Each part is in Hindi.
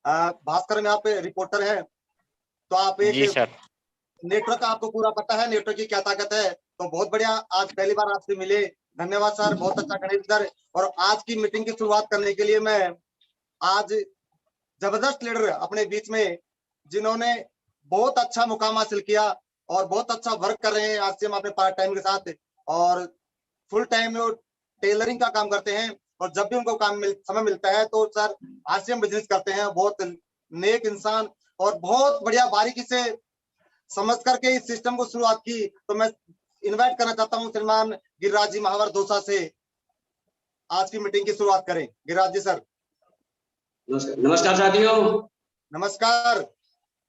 भास्कर में आप रिपोर्टर हैं, तो आप एक जी सर। नेटवर्क का आपको पूरा पता है, नेटवर्क की क्या ताकत है। तो बहुत बढ़िया, आज पहली बार आपसे मिले, धन्यवाद सर, बहुत अच्छा गणेश सर। और आज की मीटिंग की शुरुआत करने के लिए मैं आज जबरदस्त लीडर अपने बीच में, जिन्होंने बहुत अच्छा मुकाम हासिल किया और बहुत अच्छा वर्क कर रहे हैं आज से हम अपने पार्ट टाइम के साथ, और फुल टाइम में वो टेलरिंग का काम करते हैं। और जब भी उनको समय मिलता है तो सर आज से हम बिजनेस करते हैं। बहुत नेक इंसान और बहुत बढ़िया बारीकी से समझ करके इस सिस्टम को शुरुआत की। तो मैं इनवाइट करना चाहता हूं श्रीमान गिरिराज जी महावर दौसा से, आज की मीटिंग की शुरुआत करें। गिरिराज जी सर। नमस्कार साथियों। नमस्कार।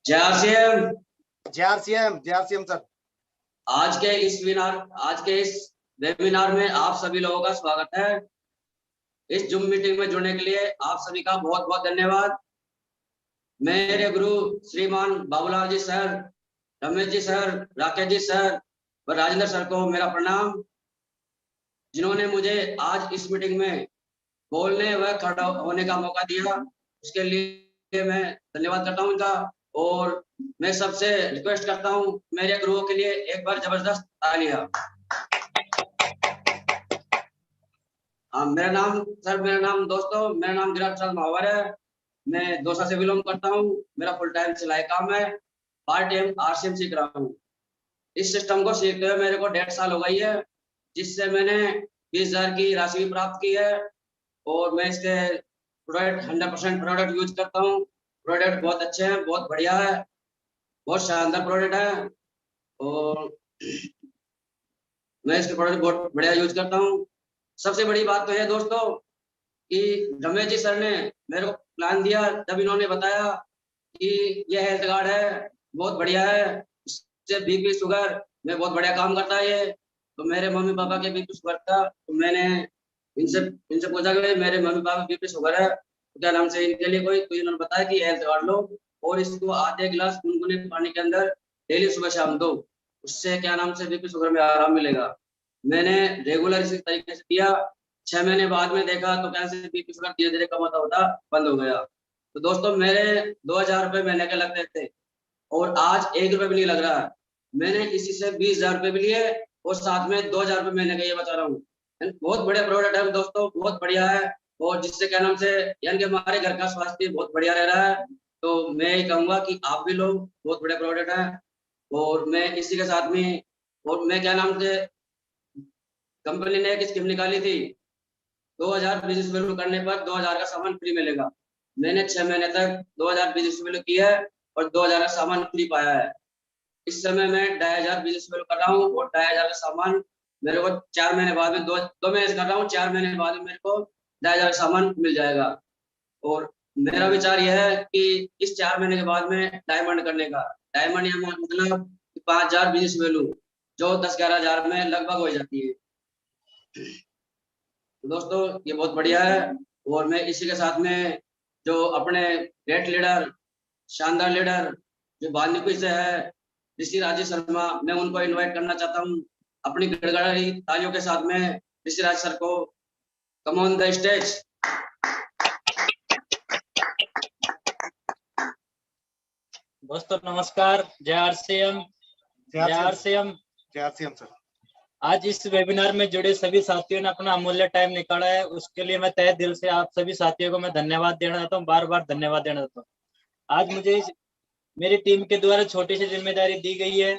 जय आरसीएम। जय आरसीएम, जय आरसीएम सर। आज के इस वेबिनार में आप सभी लोगों का स्वागत है। इस जूम मीटिंग में जुड़ने के लिए आप सभी का बहुत बहुत धन्यवाद। मेरे गुरु श्रीमान Babulal ji sir, Ramesh ji sir, Rakesh ji sir और राजेंद्र सर को मेरा प्रणाम, जिन्होंने मुझे आज इस मीटिंग में बोलने व खड़ा होने का मौका दिया। उसके लिए मैं धन्यवाद करता हूं इनका। और मैं सबसे रिक्वेस्ट करता हूं मेरे गुरुओं के लिए एक बार जबरदस्त तालियां। मेरा नाम गिरिराज महावर है। मैं दौसा से बिलोंग करता हूं। मेरा फुल टाइम सिलाई काम है, पार्ट टाइम आरसीएम सीख रहा हूं। इस सिस्टम को सीखते हुए मेरे को 1.5 साल हो गई है, जिससे मैंने 20,000 की राशि भी प्राप्त की है। और मैं इसके प्रोडक्ट 100% प्रोडक्ट यूज करता हूँ। प्रोडक्ट बहुत अच्छे हैं, बहुत बढ़िया है, बहुत शानदार प्रोडक्ट है। और मैं इसके प्रोडक्ट बहुत बढ़िया यूज करता हूँ। सबसे बड़ी बात तो है दोस्तों कि रमेश जी सर ने मेरे को प्लान दिया, जब इन्होंने बताया कि ये हेल्थ कार्ड है, बहुत बढ़िया है, इससे बीपी शुगर में बहुत बढ़िया काम करता है ये। तो मेरे मम्मी पापा के बीपी शुगर था, तो मैंने इनसे पूछा कि मेरे मम्मी पापा बीपी शुगर है, तो क्या नाम से इनके लिए कोई, तो इन्होंने बताया कि हेल्थ कार्ड लो और इसको आधे गिलास गुनगुने पानी के अंदर डेली सुबह शाम दो, उससे क्या नाम से बीपी शुगर में आराम मिलेगा। मैंने रेगुलर इसी तरीके से दिया। 6 महीने बाद में देखा तो कैसे बीपी शुगर धीरे धीरे कम होता बंद हो गया। तो दोस्तों मेरे 2,000 रुपये महीने के लगते थे और आज 1 रुपये भी नहीं लग रहा है। मैंने इसी से 20,000 रुपये भी लिए और साथ में 2,000 रुपये महीने का ये बचा रहा हूँ। बहुत बढ़िया प्रोडक्ट है दोस्तों, बहुत बढ़िया है। और जिससे क्या नाम से यानी कि हमारे घर का स्वास्थ्य बहुत बढ़िया रह रहा है। तो मैं ये कहूंगा कि आप भी लो, बहुत बढ़िया प्रोडक्ट है। और मैं इसी के साथ में, और मैं क्या नाम से, कंपनी ने एक स्कीम निकाली थी, 2,000 बिजनेस वैल्यू करने पर 2,000 का सामान फ्री मिलेगा। मैंने 6 महीने तक 2,000 बिजनेस वैल्यू किया है और 2,000 का सामान फ्री पाया है। इस समय मैं 2,500 बिजनेस वैल्यू कर रहा हूँ और 2,500 का सामान मेरे को 4 महीने बाद में, 2 महीने कर रहा हूँ, 4 महीने बाद में मेरे को 2,500 का सामान मिल जाएगा। और मेरा विचार यह है कि इस 4 महीने के बाद में डायमंड करने का, डायमंड या मतलब 5,000 बिजनेस वैल्यू जो 10-11 हज़ार में लगभग हो जाती है। तो दोस्तों ये बहुत बढ़िया है। और मैं इसी के साथ में जो अपने ग्रेट लीडर, शानदार लीडर जो वाल्मीकि से है, ऋषि राज शर्मा, मैं उनको इनवाइट करना चाहता हूँ अपनी गड़गड़ाई तालियों के साथ में। ऋषि राज सर को कम ऑन द स्टेज। दोस्तों नमस्कार, जय आरसीएम। जय आरसीएम। जय आरसीएम सर। आज इस वेबिनार में जुड़े सभी साथियों ने अपना अमूल्य टाइम निकाला है, उसके लिए मैं तहे दिल से आप सभी साथियों को मैं धन्यवाद देना चाहता हूँ, बार बार धन्यवाद देना चाहता हूँ। आज मुझे मेरी टीम के द्वारा छोटी सी जिम्मेदारी दी गई है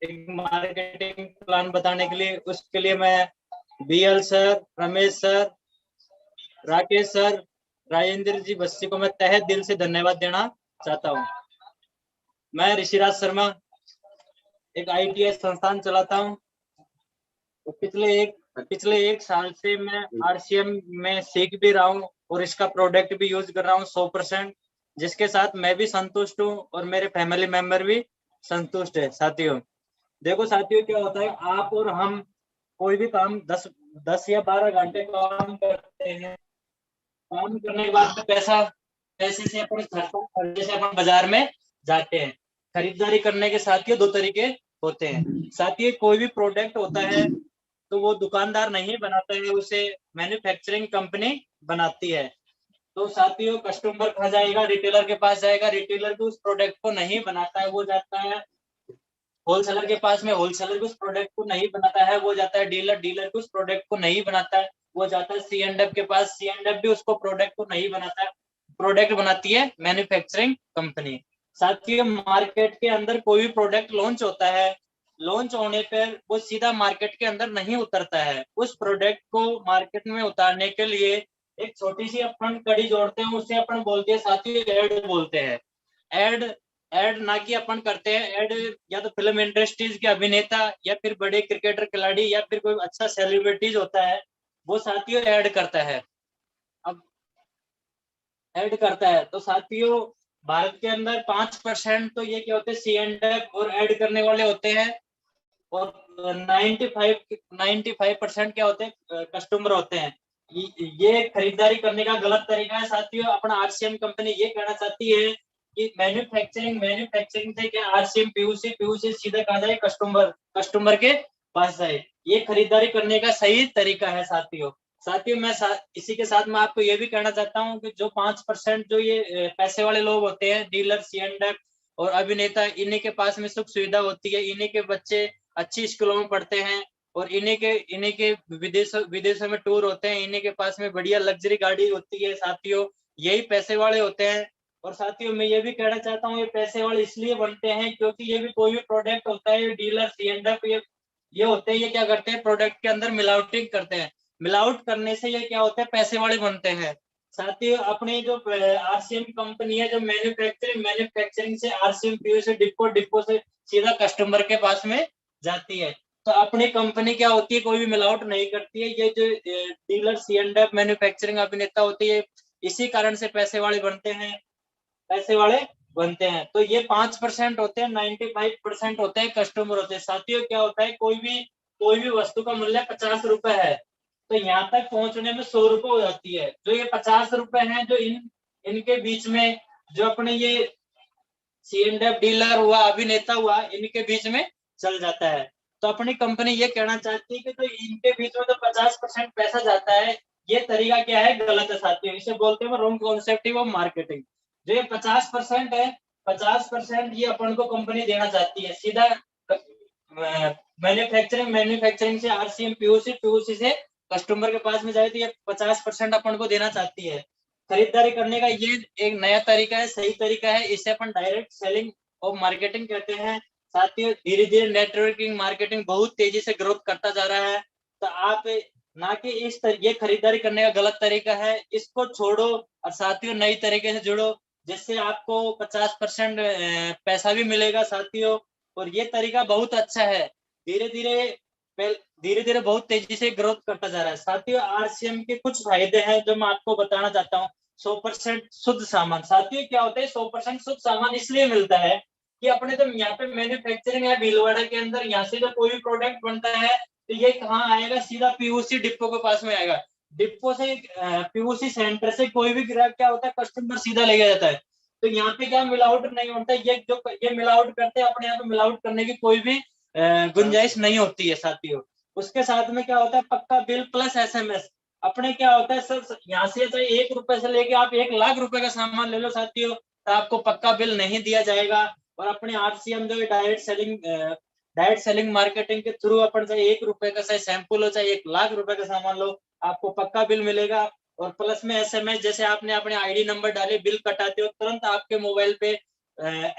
एक मार्केटिंग प्लान बताने के लिए। उसके लिए मैं BL sir, Ramesh sir, Rakesh sir, Rajendra ji Bassi को मैं तहे दिल से धन्यवाद देना चाहता हूँ। मैं ऋषिराज शर्मा एक आईटीआई संस्थान चलाता हूँ। पिछले एक साल से मैं आरसीएम में सीख भी रहा हूँ और इसका प्रोडक्ट भी यूज कर रहा हूँ 100%, जिसके साथ मैं भी संतुष्ट हूँ और मेरे फैमिली मेंबर भी संतुष्ट है। साथियों देखो साथियों, क्या होता है, आप और हम कोई भी काम 10 या 12 घंटे काम करते हैं। काम करने के बाद पैसे से अपन खर्चे से अपन बाजार में जाते हैं। खरीदारी करने के साथ 2 तरीके होते हैं। साथियों कोई भी प्रोडक्ट होता है तो वो दुकानदार नहीं बनाता है, उसे मैन्युफैक्चरिंग कंपनी बनाती है। तो साथियों कस्टमर कहाँ जाएगा, रिटेलर के पास जाएगा, रिटेलर भी उस प्रोडक्ट को नहीं बनाता है, वो जाता है होलसेलर के पास में, होलसेलर भी उस प्रोडक्ट को नहीं बनाता है, वो जाता है डीलर, डीलर भी उस प्रोडक्ट को नहीं बनाता है, वो जाता है सी एंड एफ के पास, सी एंड एफ भी उसको प्रोडक्ट को नहीं बनाता है, प्रोडक्ट बनाती है मैन्युफैक्चरिंग कंपनी। साथियों मार्केट के अंदर कोई भी प्रोडक्ट लॉन्च होता है, लॉन्च होने पर वो सीधा मार्केट के अंदर नहीं उतरता है, उस प्रोडक्ट को मार्केट में उतारने के लिए एक छोटी सी अपन कड़ी जोड़ते हैं, उसे अपन बोलते हैं साथियों एड बोलते हैं। एड एड ना कि अपन करते हैं एड या तो फिल्म इंडस्ट्रीज के अभिनेता या फिर बड़े क्रिकेटर खिलाड़ी या फिर कोई अच्छा सेलिब्रिटीज होता है वो साथियों ऐड करता है। अब ऐड करता है तो साथियों भारत के अंदर 5% तो ये क्या होते हैं सी एंड एफ और ऐड करने वाले होते हैं, और 95% क्या होते हैं कस्टमर होते हैं। ये खरीदारी करने का गलत तरीका है साथियों। अपना आरसीएम कंपनी ये कहना चाहती है कि मैन्युफैक्चरिंग से क्या आरसीएम पीयूसी, पीयूसी सीधे कहा जाए कस्टमर, कस्टमर के पास जाए, ये खरीदारी करने का सही तरीका है साथियों। साथियों मैं इसी के साथ मैं आपको ये भी कहना चाहता हूँ कि जो 5% जो ये पैसे वाले लोग होते हैं, डीलर, सी एंड एफ और अभिनेता, इन्हीं के पास में सुख सुविधा होती है, इन्हीं के बच्चे अच्छी स्कूलों में पढ़ते हैं और इन्हीं के विदेशों में टूर होते हैं, इन्हीं के पास में बढ़िया लग्जरी गाड़ी होती है साथियों, यही पैसे वाले होते हैं। और साथियों मैं ये भी कहना चाहता हूँ ये पैसे वाले इसलिए बनते हैं क्योंकि ये भी कोई भी प्रोडक्ट होता है, डीलर, सी एंड एफ ये होते हैं, ये क्या करते हैं प्रोडक्ट के अंदर मिलावटिंग करते हैं, मिलावट करने से ये क्या होता है पैसे वाले बनते हैं। साथियों अपनी जो आरसीएम कंपनी है जो मैन्युफैक्चरिंग से आरसीएम पीओ से डिपो, डिपो से सीधा कस्टमर के पास में जाती है। तो अपनी कंपनी क्या होती है कोई भी मिलावट नहीं करती है, ये जो dealer, C and F, manufacturing अभिनेता होती है, इसी कारण से पैसे वाले बनते हैं, पैसे वाले बनते हैं। तो ये 5% होते हैं, 95% होते हैं कस्टमर होते हैं। साथियों क्या होता है कोई भी वस्तु का मूल्य 50 रुपए है तो यहाँ तक पहुंचने में 100 रुपए हो जाती है। जो ये 50 रुपए हैं जो इनके बीच में जो अपने ये सी एंड एफ, डीलर हुआ, अभिनेता हुआ, इनके बीच में चल जाता है। तो अपनी कंपनी ये कहना चाहती है कि तो इनके बीच में तो 50% पैसा जाता है, ये तरीका क्या है गलत है साथियों, इसे बोलते हैं रॉन्ग कॉन्सेप्ट ऑफ मार्केटिंग। जो ये 50% है, 50% ये अपन को कंपनी देना चाहती है सीधा मैन्युफैक्चरिंग से आरसीएम, पीओसी, पीओसी से कस्टमर के पास में जाए तो ये 50% अपन को देना चाहती है। खरीदारी करने का ये एक नया तरीका है, सही तरीका है, इसे अपन डायरेक्ट सेलिंग और मार्केटिंग कहते हैं। साथियों धीरे धीरे नेटवर्किंग मार्केटिंग बहुत तेजी से ग्रोथ करता जा रहा है। तो आप ना कि ये खरीदारी करने का गलत तरीका है, इसको छोड़ो और साथियों नई तरीके से जुड़ो जिससे आपको 50% पैसा भी मिलेगा साथियों। और ये तरीका बहुत अच्छा है, धीरे धीरे बहुत तेजी से ग्रोथ करता जा रहा है। साथियों आरसीएम के कुछ फायदे हैं जो मैं आपको बताना चाहता हूँ। 100% शुद्ध सामान। साथियों क्या होता है 100% शुद्ध सामान इसलिए मिलता है कि अपने तो यहाँ पे मैन्युफैक्चरिंग है भीलवाड़ा के अंदर, यहाँ से जो कोई भी प्रोडक्ट बनता है तो ये कहाँ आएगा सीधा पीयूसी डिपो के पास में आएगा। डिपो से पीयूसी सेंटर से कोई भी ग्राहक क्या होता है कस्टमर सीधा ले जाता है। तो यहाँ पे क्या मिलावट नहीं होता, ये मिलावट करते हैं अपने यहाँ पे मिलावट करने की कोई भी गुंजाइश नहीं होती है साथियों। उसके साथ में क्या होता है पक्का बिल प्लस एसएमएस। अपने क्या होता है सर यहाँ से चाहे 1 रुपए से लेके आप 1 लाख रुपए का सामान ले लो साथियों तो आपको पक्का बिल नहीं दिया जाएगा। और अपने आरसीएम जो डायरेक्ट सेलिंग मार्केटिंग के थ्रू अपन चाहे 1 रुपए का चाहे सैंपल हो चाहे 1 लाख रुपए का सामान लो आपको पक्का बिल मिलेगा। और प्लस में एसएमएस, जैसे आपने अपने आईडी नंबर डाले बिल कटाते हो तुरंत आपके मोबाइल पे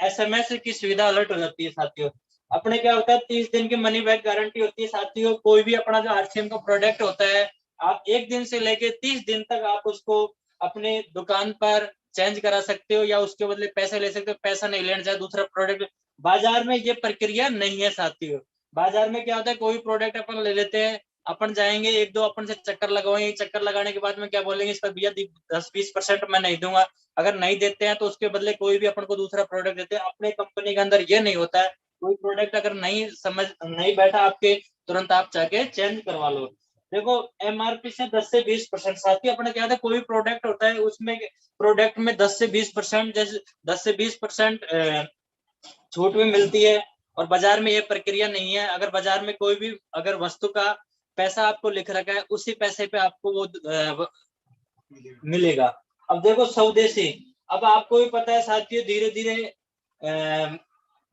एसएमएस की सुविधा अलर्ट हो जाती है साथियों। अपने क्या होता है 30 दिन की मनी बैक गारंटी होती है साथियों। कोई भी अपना जो आरसीएम का प्रोडक्ट होता है आप 1 दिन से लेके 30 दिन तक आप उसको अपने दुकान पर चेंज करा सकते हो या उसके बदले पैसे ले सकते हो, पैसा नहीं लेना चाहे दूसरा प्रोडक्ट। बाजार में ये प्रक्रिया नहीं है साथियों। बाजार में क्या होता है कोई प्रोडक्ट अपन ले लेते हैं, अपन जाएंगे 1-2 अपन से चक्कर लगवाएंगे, चक्कर लगाने के बाद में क्या बोलेंगे इस पर भैया 10-20% मैं नहीं दूंगा। अगर नहीं देते हैं तो उसके बदले कोई भी अपन को दूसरा प्रोडक्ट देते हैं। अपने कंपनी के अंदर ये नहीं होता है, कोई प्रोडक्ट अगर नहीं बैठा आपके तुरंत आप जाके चेंज करवा लो। देखो एमआरपी से 10 से 20% साथ ही अपने क्या था कोई प्रोडक्ट होता है उसमें प्रोडक्ट में 10 से 20% जैसे 10 से 20% छूट भी मिलती है। और बाजार में ये प्रक्रिया नहीं है। अगर बाजार में कोई भी अगर वस्तु का पैसा आपको लिख रखा है उसी पैसे पे आपको वो मिलेगा। अब देखो स्वदेशी, अब आपको भी पता है साथियों, धीरे धीरे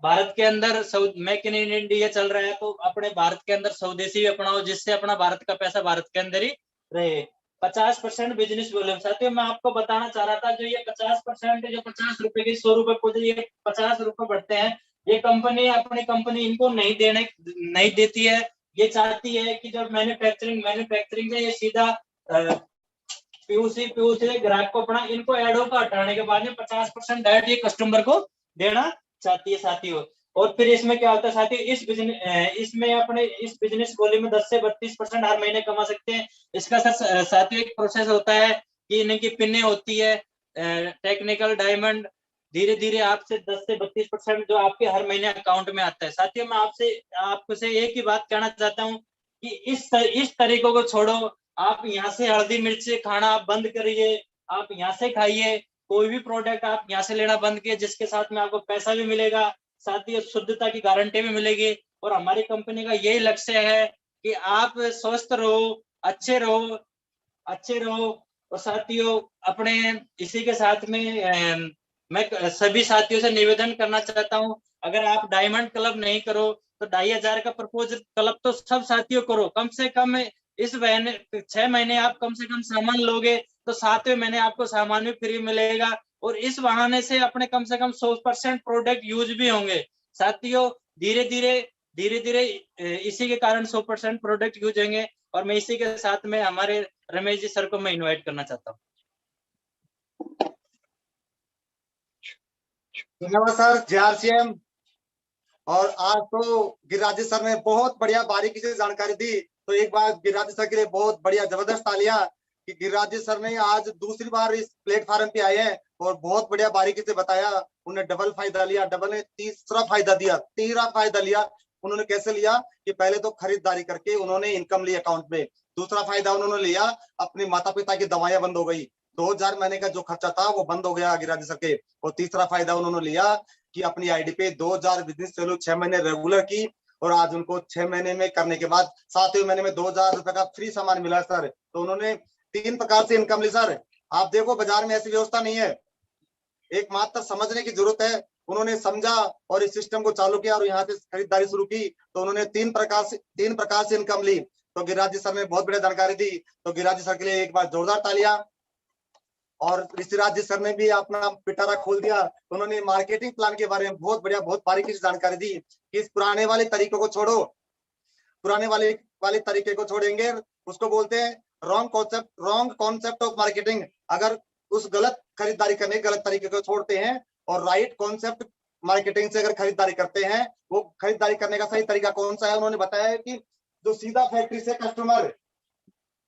भारत के अंदर मेक इन इंडिया चल रहा है, तो अपने भारत के अंदर स्वदेशी भी अपनाओ, जिससे अपना भारत का पैसा भारत के अंदर ही रहे। 50% बिजनेस वॉल्यूम। साथियों मैं आपको बताना चाह रहा था, जो ये 50%, जो 50 रुपए की 100 रुपए को ये 50 रुपए बढ़ते हैं, ये कंपनी अपनी कंपनी इनको नहीं देती है। ये चाहती है कि जब मैन्युफैक्चरिंग से ये सीधा पीयूसी ग्राहक को अपना, इनको एडो का हटाने के बाद में 50% डायरेक्ट ये कस्टमर को देना चाहती है साथियों। और फिर इसमें क्या होता है साथियों, इसमें अपने इस बिजनेस वॉल्यूम में 10 से 32% हर महीने कमा सकते हैं। इसका साथियों एक प्रोसेस होता है कि इनकी पिने होती है टेक्निकल डायमंड, धीरे धीरे आपसे 10 से 32% जो आपके हर महीने अकाउंट में आता है। साथियों मैं आपसे एक ही बात कहना चाहता हूँ कि इस तरीकों को छोड़ो। आप यहाँ से हल्दी मिर्च खाना आप बंद करिए, आप यहाँ से खाइए, कोई भी प्रोडक्ट आप यहाँ से लेना बंद किए, जिसके साथ में आपको पैसा भी मिलेगा, साथ ही शुद्धता की गारंटी भी मिलेगी। और हमारी कंपनी का यही लक्ष्य है कि आप स्वस्थ रहो, अच्छे रहो। और साथियों अपने इसी के साथ में मैं सभी साथियों से निवेदन करना चाहता हूँ, अगर आप डायमंड क्लब नहीं करो तो 2500 का प्रपोजल क्लब तो सब साथियों करो। कम से कम इस महीने 6 महीने आप कम से कम सामान लोगे तो 7वें महीने आपको सामान भी फ्री मिलेगा, और इस बहाने से अपने कम से कम 100% प्रोडक्ट यूज भी होंगे। साथियों धीरे धीरे इसी के कारण 100% प्रोडक्ट यूज होंगे। और मैं इसी के साथ में हमारे रमेश जी सर को मैं इनवाइट करना चाहता हूँ। धन्यवाद सर, JRCM। और आज तो गिरिराज सर ने बहुत बढ़िया बारीकी से जानकारी दी, तो एक बार गिरिराज सर के लिए बहुत बढ़िया जबरदस्त तालियां कि गिरिराज सर ने आज दूसरी बार इस प्लेटफॉर्म पे आए हैं और बहुत बढ़िया बारीकी से बताया। उन्हें डबल फायदा लिया, डबल ने तीसरा फायदा लिया। उन्होंने कैसे लिया कि पहले तो खरीदारी करके उन्होंने इनकम ली अकाउंट में, दूसरा फायदा उन्होंने लिया अपने माता पिता की दवाइयां बंद हो गई, 2000 महीने का जो खर्चा था वो बंद हो गया गिरिराज सर के। और तीसरा फायदा उन्होंने लिया कि अपनी आईडी पे 2000 बिजनेस वैल्यू 6 महीने रेगुलर की, और आज उनको 6 महीने में करने के बाद 7वें महीने में 2000 रुपए का फ्री सामान मिला सर। तो उन्होंने 3 प्रकार से इनकम ली सर। आप देखो बाजार में ऐसी व्यवस्था नहीं है, एक मात्र समझने की जरूरत है। उन्होंने समझा और इस सिस्टम को चालू किया और यहाँ से खरीदारी शुरू की, तो उन्होंने 3 प्रकार से इनकम ली। तो गिरिराज सर ने बहुत बढ़िया जानकारी दी, तो गिरिराज सर के लिए एक बार जोरदार तालियां। और ऋषिराज सर ने भी अपना पिटारा खोल दिया, तो उन्होंने मार्केटिंग प्लान के बारे में बहुत बढ़िया बहुत बारीकी से जानकारी दी कि इस पुराने वाले तरीकों को छोड़ो, पुराने वाले तरीके को छोड़ेंगे, उसको बोलते हैं रॉन्ग कॉन्सेप्ट ऑफ मार्केटिंग। अगर उस गलत खरीदारी करने गलत तरीके को छोड़ते हैं और राइट कॉन्सेप्ट मार्केटिंग से अगर खरीदारी करते हैं, वो खरीदारी करने का सही तरीका कौन सा है। उन्होंने बताया है कि जो सीधा फैक्ट्री से कस्टमर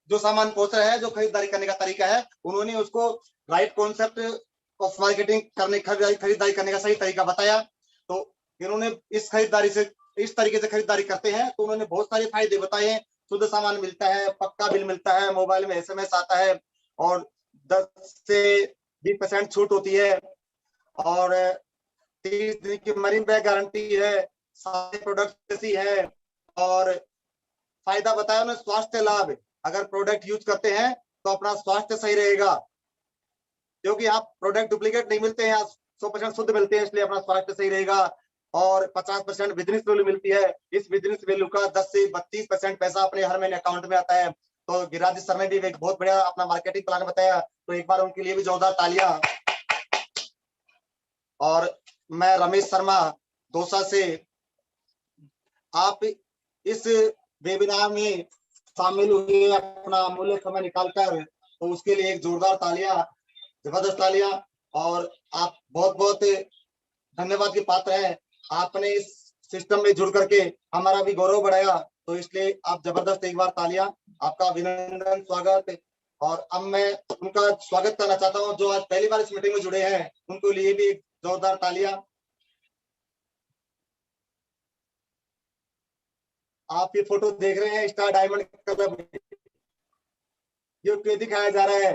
जो सामान पहुंच रहा है, जो खरीदारी करने का तरीका है, उन्होंने उसको राइट कॉन्सेप्ट ऑफ मार्केटिंग करने खरीदारी करने का सही तरीका बताया। तो इन्होंने इस तरीके से खरीदारी करते हैं तो उन्होंने बहुत सारे फायदे बताए हैं। शुद्ध सामान मिलता है, पक्का बिल मिलता है, मोबाइल में SMS आता है, और 10 से 20% छूट होती है, और 30 दिन की मनी बैक गारंटी है, सारे प्रोडक्ट ऐसी है। और फायदा बताया उन्होंने स्वास्थ्य लाभ, अगर प्रोडक्ट यूज करते हैं तो अपना स्वास्थ्य सही रहेगा, क्योंकि यहाँ प्रोडक्ट डुप्लीकेट नहीं मिलते हैं, 100% शुद्ध मिलते हैं, इसलिए अपना स्वास्थ्य सही रहेगा। और 50% बिजनेस वैल्यू मिलती है, इस बिजनेस वैल्यू का 10 से 32% पैसा अपने हर महीने अकाउंट में आता है। तो गिरिराज सर ने भी एक बहुत बढ़िया अपना मार्केटिंग प्लान बताया, तो एक बार उनके लिए भी जोरदार तालियां। और मैं रमेश शर्मा दौसा से, आप इस वेबिनार में शामिल हुए अपना अमूल्य समय निकालकर, तो उसके लिए एक जोरदार तालियां, जबरदस्त तालियां। और आप बहुत बहुत धन्यवाद के पात्र हैं, आपने इस सिस्टम में जुड़ करके हमारा भी गौरव बढ़ाया, तो इसलिए आप जबरदस्त एक बार तालियां, आपका अभिनंदन, स्वागत। और अब मैं उनका स्वागत करना चाहता हूं जो आज पहली बार इस मीटिंग में जुड़े हैं, उनके लिए भी एक जोरदार तालियां। आप ये फोटो देख रहे हैं स्टार डायमंड क्लब, ये क्यों दिखाया जा रहा है,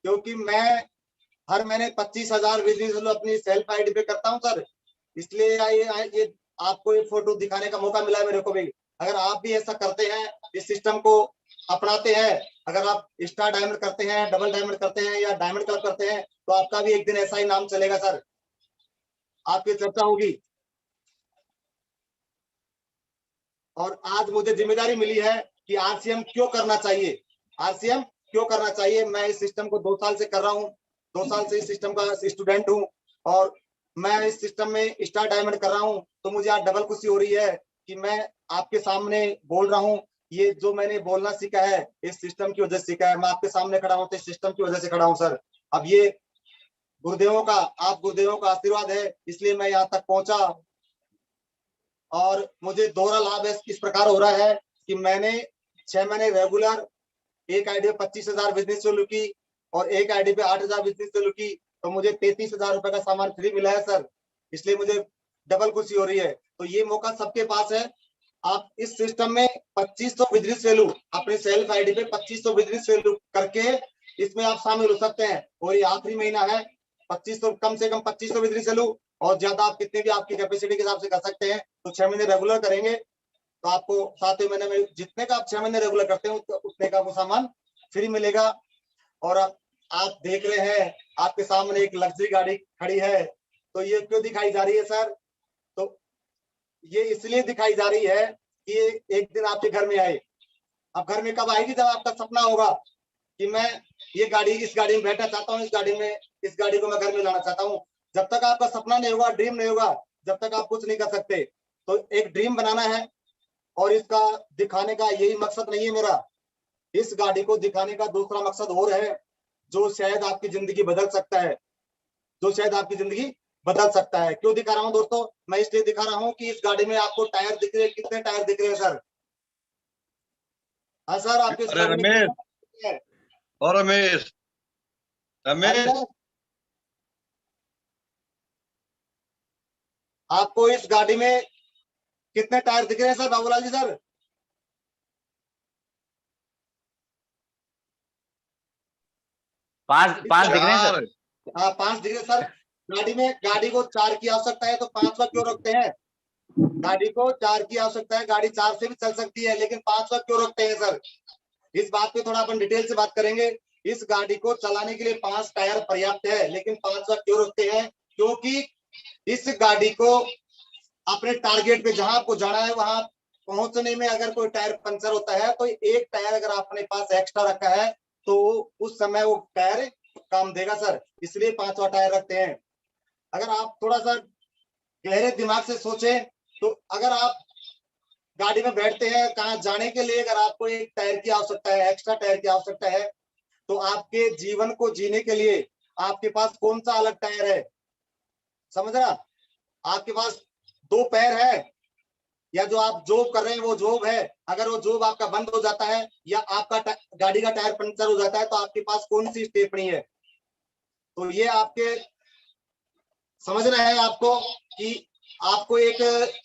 क्योंकि मैं हर महीने 25,000 विजिट अपनी सेल्फ आईडी पे करता हूं सर, इसलिए ये आपको ये फोटो दिखाने का मौका मिला है मेरे को भी। अगर आप भी ऐसा करते हैं, इस सिस्टम को अपनाते हैं, अगर आप स्टार डायमंड करते हैं, डबल डायमंड करते हैं या डायमंड क्लब करते हैं तो आपका भी एक दिन ऐसा ही नाम चलेगा सर, आपकी चर्चा होगी। और आज मुझे जिम्मेदारी मिली है कि आरसीएम क्यों करना चाहिए, आरसीएम क्यों करना चाहिए। मैं इस सिस्टम को 2 साल से कर रहा हूँ, 2 साल से इस सिस्टम का स्टूडेंट हूँ और मैं इस सिस्टम में स्टार डायमंड कर रहा हूँ। तो मुझे आज डबल खुशी हो रही है कि मैं आपके सामने बोल रहा हूँ। ये जो मैंने बोलना सीखा है इस सिस्टम की वजह से सीखा है। मैं आपके सामने खड़ा हूँ तो इस सिस्टम की वजह से खड़ा हूँ सर। अब ये गुरुदेवों का, आप गुरुदेवों का आशीर्वाद है, इसलिए मैं यहाँ तक पहुंचा। और मुझे दोहरा लाभ इस प्रकार हो रहा है कि मैंने 6 महीने रेगुलर एक आईडी पे 25,000 बिजनेस वैल्यू की और एक आईडी पे 8,000 बिजनेस वैल्यू की, तो मुझे 33,000 रुपए का सामान फ्री मिला है सर। इसलिए मुझे डबल खुशी हो रही है। तो ये मौका सबके पास है। आप इस सिस्टम में 2500 बिजनेस वैल्यू अपने सेल्फ आईडी पे 2500 बिजनेस वैल्यू करके इसमें आप शामिल हो सकते हैं। और ये आखिरी महीना है, 2500 कम से कम 2500 बिजनेस वैल्यू और ज्यादा आप कितने भी आपकी कैपेसिटी के हिसाब से कर सकते हैं। तो 6 महीने रेगुलर करेंगे तो आपको 7वें महीने में जितने का आप 6 महीने रेगुलर करते हैं उतने का वो सामान फ्री मिलेगा। और आप देख रहे हैं आपके सामने एक लग्जरी गाड़ी खड़ी है, तो ये क्यों दिखाई जा रही है सर? तो ये इसलिए दिखाई जा रही है कि एक दिन आपके घर में आए। अब घर में कब आएगी? जब आपका सपना होगा कि मैं ये गाड़ी, इस गाड़ी में बैठना चाहता हूँ, इस गाड़ी को मैं घर में लाना चाहता हूँ। जब तक आपका सपना नहीं होगा, ड्रीम नहीं होगा, जब तक आप कुछ नहीं कर सकते। तो एक ड्रीम बनाना है और इसका दिखाने का यही मकसद नहीं है मेरा। इस गाड़ी को दिखाने का दूसरा मकसद और है जो शायद आपकी जिंदगी बदल सकता है, जो शायद आपकी जिंदगी बदल सकता है। क्यों दिखा रहा हूं दोस्तों? मैं इसलिए दिखा रहा हूं कि इस गाड़ी में आपको टायर दिख रहे हैं। कितने टायर दिख रहे हैं सर? हाँ सर, आपके अरे रमेश, और रमेश, रमेश, आपको इस गाड़ी में कितने टायर दिख रहे हैं सर बाबूलाल जी सर? पांच दिख रहे हैं सर। हाँ 5 दिख रहे सर। गाड़ी को 4 की आवश्यकता है तो 5वां क्यों रखते हैं? गाड़ी को 4 की आवश्यकता है, गाड़ी 4 से भी चल सकती है, लेकिन 5वां क्यों रखते हैं सर? इस बात पे थोड़ा अपन डिटेल से बात करेंगे। इस गाड़ी को चलाने के लिए 5 टायर पर्याप्त है, लेकिन 5वां क्यों रखते हैं? क्योंकि इस गाड़ी को अपने टारगेट पे जहां आपको जाना है वहां पहुंचने में अगर कोई टायर पंचर होता है तो एक टायर अगर आपने पास एक्स्ट्रा रखा है तो उस समय वो टायर काम देगा सर। इसलिए 5वां टायर रखते हैं। अगर आप थोड़ा सा गहरे दिमाग से सोचें तो अगर आप गाड़ी में बैठते हैं, कहाँ जाने के लिए अगर आपको एक टायर की आवश्यकता है, एक्स्ट्रा टायर की आवश्यकता है, तो आपके जीवन को जीने के लिए आपके पास कौन सा अलग टायर है? समझ रहा? आपके पास 2 पैर है या जो आप जॉब कर रहे हैं वो जॉब है। अगर वो जॉब आपका बंद हो जाता है या आपका गाड़ी का टायर पंचर हो जाता है तो आपके पास कौन सी स्टेपनी है? तो ये आपके समझना है आपको कि आपको एक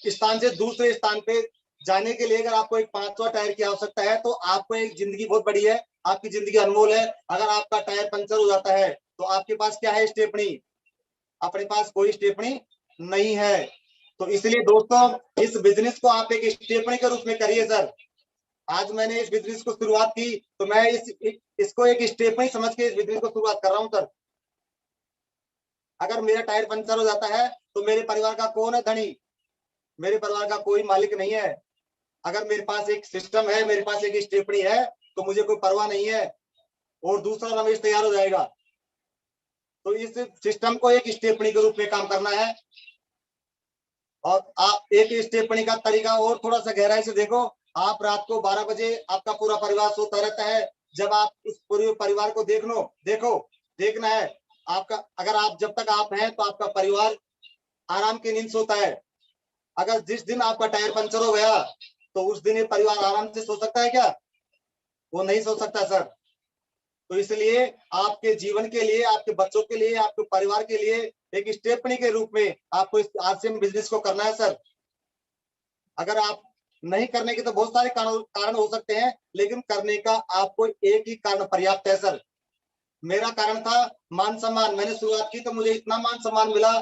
स्थान से दूसरे स्थान पे जाने के लिए अगर आपको एक 5वां टायर की आवश्यकता है तो आपको एक जिंदगी बहुत बड़ी है, आपकी जिंदगी अनमोल है। अगर आपका टायर पंचर हो जाता है तो आपके पास क्या है? स्टेपनी। अपने पास कोई स्टेपनी नहीं है। तो इसलिए दोस्तों इस बिजनेस को आप एक स्टेपनी के रूप में करिए सर। आज मैंने इस बिजनेस को शुरुआत की तो मैं इसको एक स्टेपनी समझ के इस बिजनेस को शुरुआत कर रहा हूं सर। अगर मेरा टायर पंचर हो जाता है तो मेरे परिवार का कौन है धनी? मेरे परिवार का कोई मालिक नहीं है। अगर मेरे पास एक सिस्टम है, मेरे पास एक स्टेपनी है तो मुझे कोई परवाह नहीं है और दूसरा रमेश तैयार हो जाएगा। तो इस सिस्टम को एक स्टेपनी के रूप में काम करना है। और आप एक स्टेपनी का तरीका और थोड़ा सा गहराई से देखो। आप रात को 12 बजे आपका पूरा परिवार सोता रहता है। जब आप उस पूरे परिवार को देखना है आपका, अगर आप जब तक आप हैं तो आपका परिवार आराम की नींद सोता है। अगर जिस दिन आपका टायर पंचर हो गया तो उस दिन ये परिवार आराम से सो सकता है क्या? वो नहीं सो सकता सर। तो इसलिए आपके जीवन के लिए, आपके बच्चों के लिए, आपके परिवार के लिए एक स्टेपनी के रूप में आपको इस आरसीएम बिजनेस को करना है सर। अगर आप नहीं करने के तो बहुत सारे कारण हो सकते हैं, लेकिन करने का आपको एक ही कारण पर्याप्त है सर। मेरा कारण था मान सम्मान। मैंने शुरुआत की तो मुझे इतना मान सम्मान मिला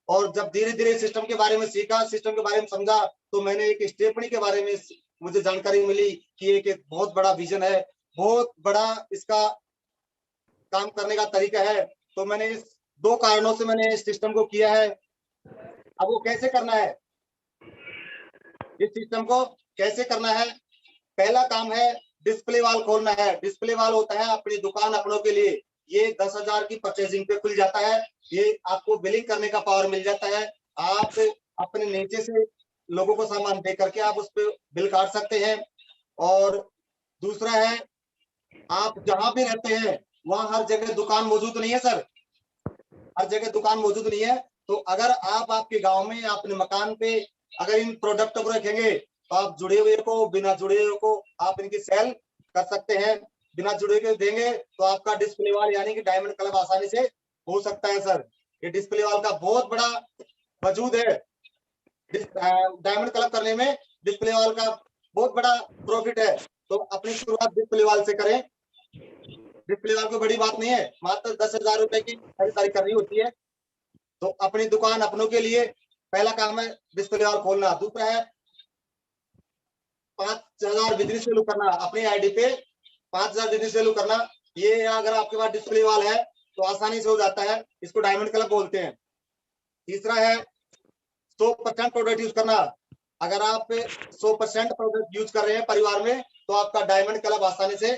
और जब धीरे धीरे सिस्टम के बारे में सीखा, सिस्टम के बारे में समझा, तो मैंने एक स्टेपनी के बारे में मुझे जानकारी मिली कि एक बहुत बड़ा विजन है, बहुत बड़ा इसका काम करने का तरीका है। तो मैंने इस 2 कारणों से मैंने इस सिस्टम को किया है। अब वो कैसे करना है, इस सिस्टम को कैसे करना है? पहला काम है डिस्प्ले वॉल खोलना है। डिस्प्ले वॉल होता है अपनी दुकान अपनों के लिए। ये 10,000 की परचेजिंग पे खुल जाता है। ये आपको बिलिंग करने का पावर मिल जाता है। आप अपने नीचे से लोगों को सामान दे करके आप उस पर बिल काट सकते हैं। और दूसरा है, आप जहां भी रहते हैं वहां हर जगह दुकान मौजूद नहीं है सर, हर जगह दुकान मौजूद नहीं है। तो अगर आप आपके गांव में अपने मकान पे अगर इन प्रोडक्ट को रखेंगे तो आप जुड़े हुए को बिना जुड़े हुए को आप इनकी सेल कर सकते हैं। बिना जुड़े के देंगे तो आपका डिस्प्ले वॉल यानी कि डायमंड क्लब आसानी से हो सकता है सर। ये डिस्प्ले वॉल का बहुत बड़ा वजूद है। डायमंड क्लब करने में डिस्प्ले वॉल का बहुत बड़ा प्रॉफिट है। तो अपनी शुरुआत डिस्प्ले वॉल से करें। डिस्प्ले वॉल कोई बड़ी बात नहीं है, मात्र 10,000 रुपए की खरीदारी करनी होती है। तो अपनी दुकान अपनों के लिए पहला काम है डिस्प्ले वॉल खोलना। दूसरा है 5,000 बिजनेस चालू करना। अपनी आईडी पे 5,000 बिजनेस चालू करना। ये अगर आपके पास डिस्प्ले वॉल है तो आसानी से हो जाता है। इसको डायमंड क्लब बोलते हैं। तीसरा है 100% प्रोडक्ट यूज करना। अगर आप 100% प्रोडक्ट यूज कर रहे हैं परिवार में तो आपका डायमंड क्लब आसानी से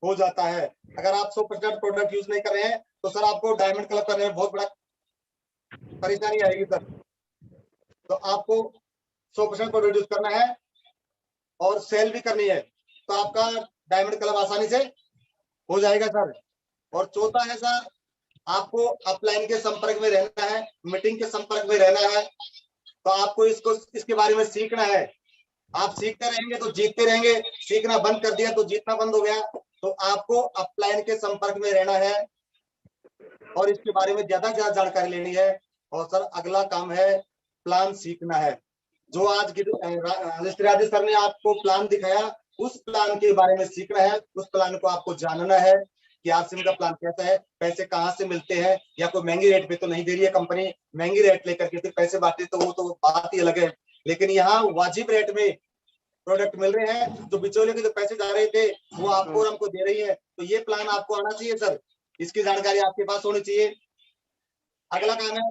हो जाता है। अगर आप 100% प्रोडक्ट यूज नहीं कर रहे हैं तो सर आपको डायमंड क्लब करने में बहुत बड़ा परेशानी आएगी सर। तो आपको 100% प्रोडक्ट यूज करना है और सेल भी करनी है तो आपका डायमंड क्लब आसानी से हो जाएगा सर। और चौथा है सर, आपको अपलाइन के संपर्क में रहना है, मीटिंग के संपर्क में रहना है। तो आपको इसके बारे में सीखना है। आप सीखते रहेंगे तो जीतते रहेंगे, सीखना बंद कर दिया तो जीतना बंद हो गया। तो आपको अपलाइन के संपर्क में रहना है और इसके बारे में ज्यादा से ज्यादा जानकारी लेनी है। और सर अगला काम है प्लान सीखना है। जो आज राजेश सर ने आपको प्लान दिखाया उस प्लान के बारे में सीखना है। उस प्लान को आपको जानना है कि आरसीएम का प्लान कैसा है, पैसे कहाँ से मिलते हैं, या कोई महंगी रेट पे तो नहीं दे रही है कंपनी। महंगी रेट लेकर के फिर पैसे बांटे तो वो तो बात ही अलग है। लेकिन यहाँ वाजिब रेट में प्रोडक्ट मिल रहे हैं। जो बिचौलियों के जो पैसे जा रहे थे वो आपको और हमको दे रही है। तो ये प्लान आपको आना चाहिए सर, इसकी जानकारी आपके पास होनी चाहिए। अगला काम है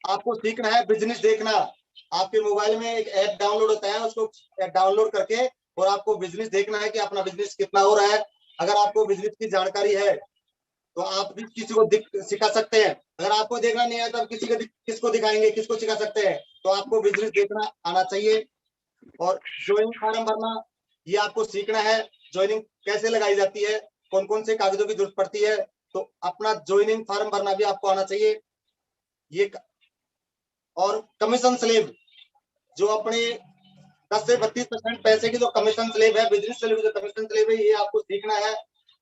आपको सीखना है बिजनेस देखना। आपके मोबाइल में एक ऐप डाउनलोड होता है, उसको डाउनलोड करके और आपको बिजनेस देखना है कि अपना बिजनेस कितना हो रहा है। अगर आपको बिजनेस की जानकारी है तो आप भी किसी को सिखा सकते हैं। अगर आपको देखना नहीं है तो आप किसको दिखाएंगे, किसको सिखा सकते हैं। तो आपको बिजनेस देखना आना चाहिए। और ज्वाइनिंग फॉर्म भरना ये आपको सीखना है। ज्वाइनिंग कैसे लगाई जाती है, कौन कौन से कागजों की जरूरत पड़ती है, तो अपना ज्वाइनिंग फॉर्म भरना भी आपको आना चाहिए। ये और कमीशन स्लेब जो अपने 10 से 32% पैसे की जो कमीशन स्लेब है, बिजनेस स्लेब जो कमीशन स्लेब है, ये आपको सीखना है।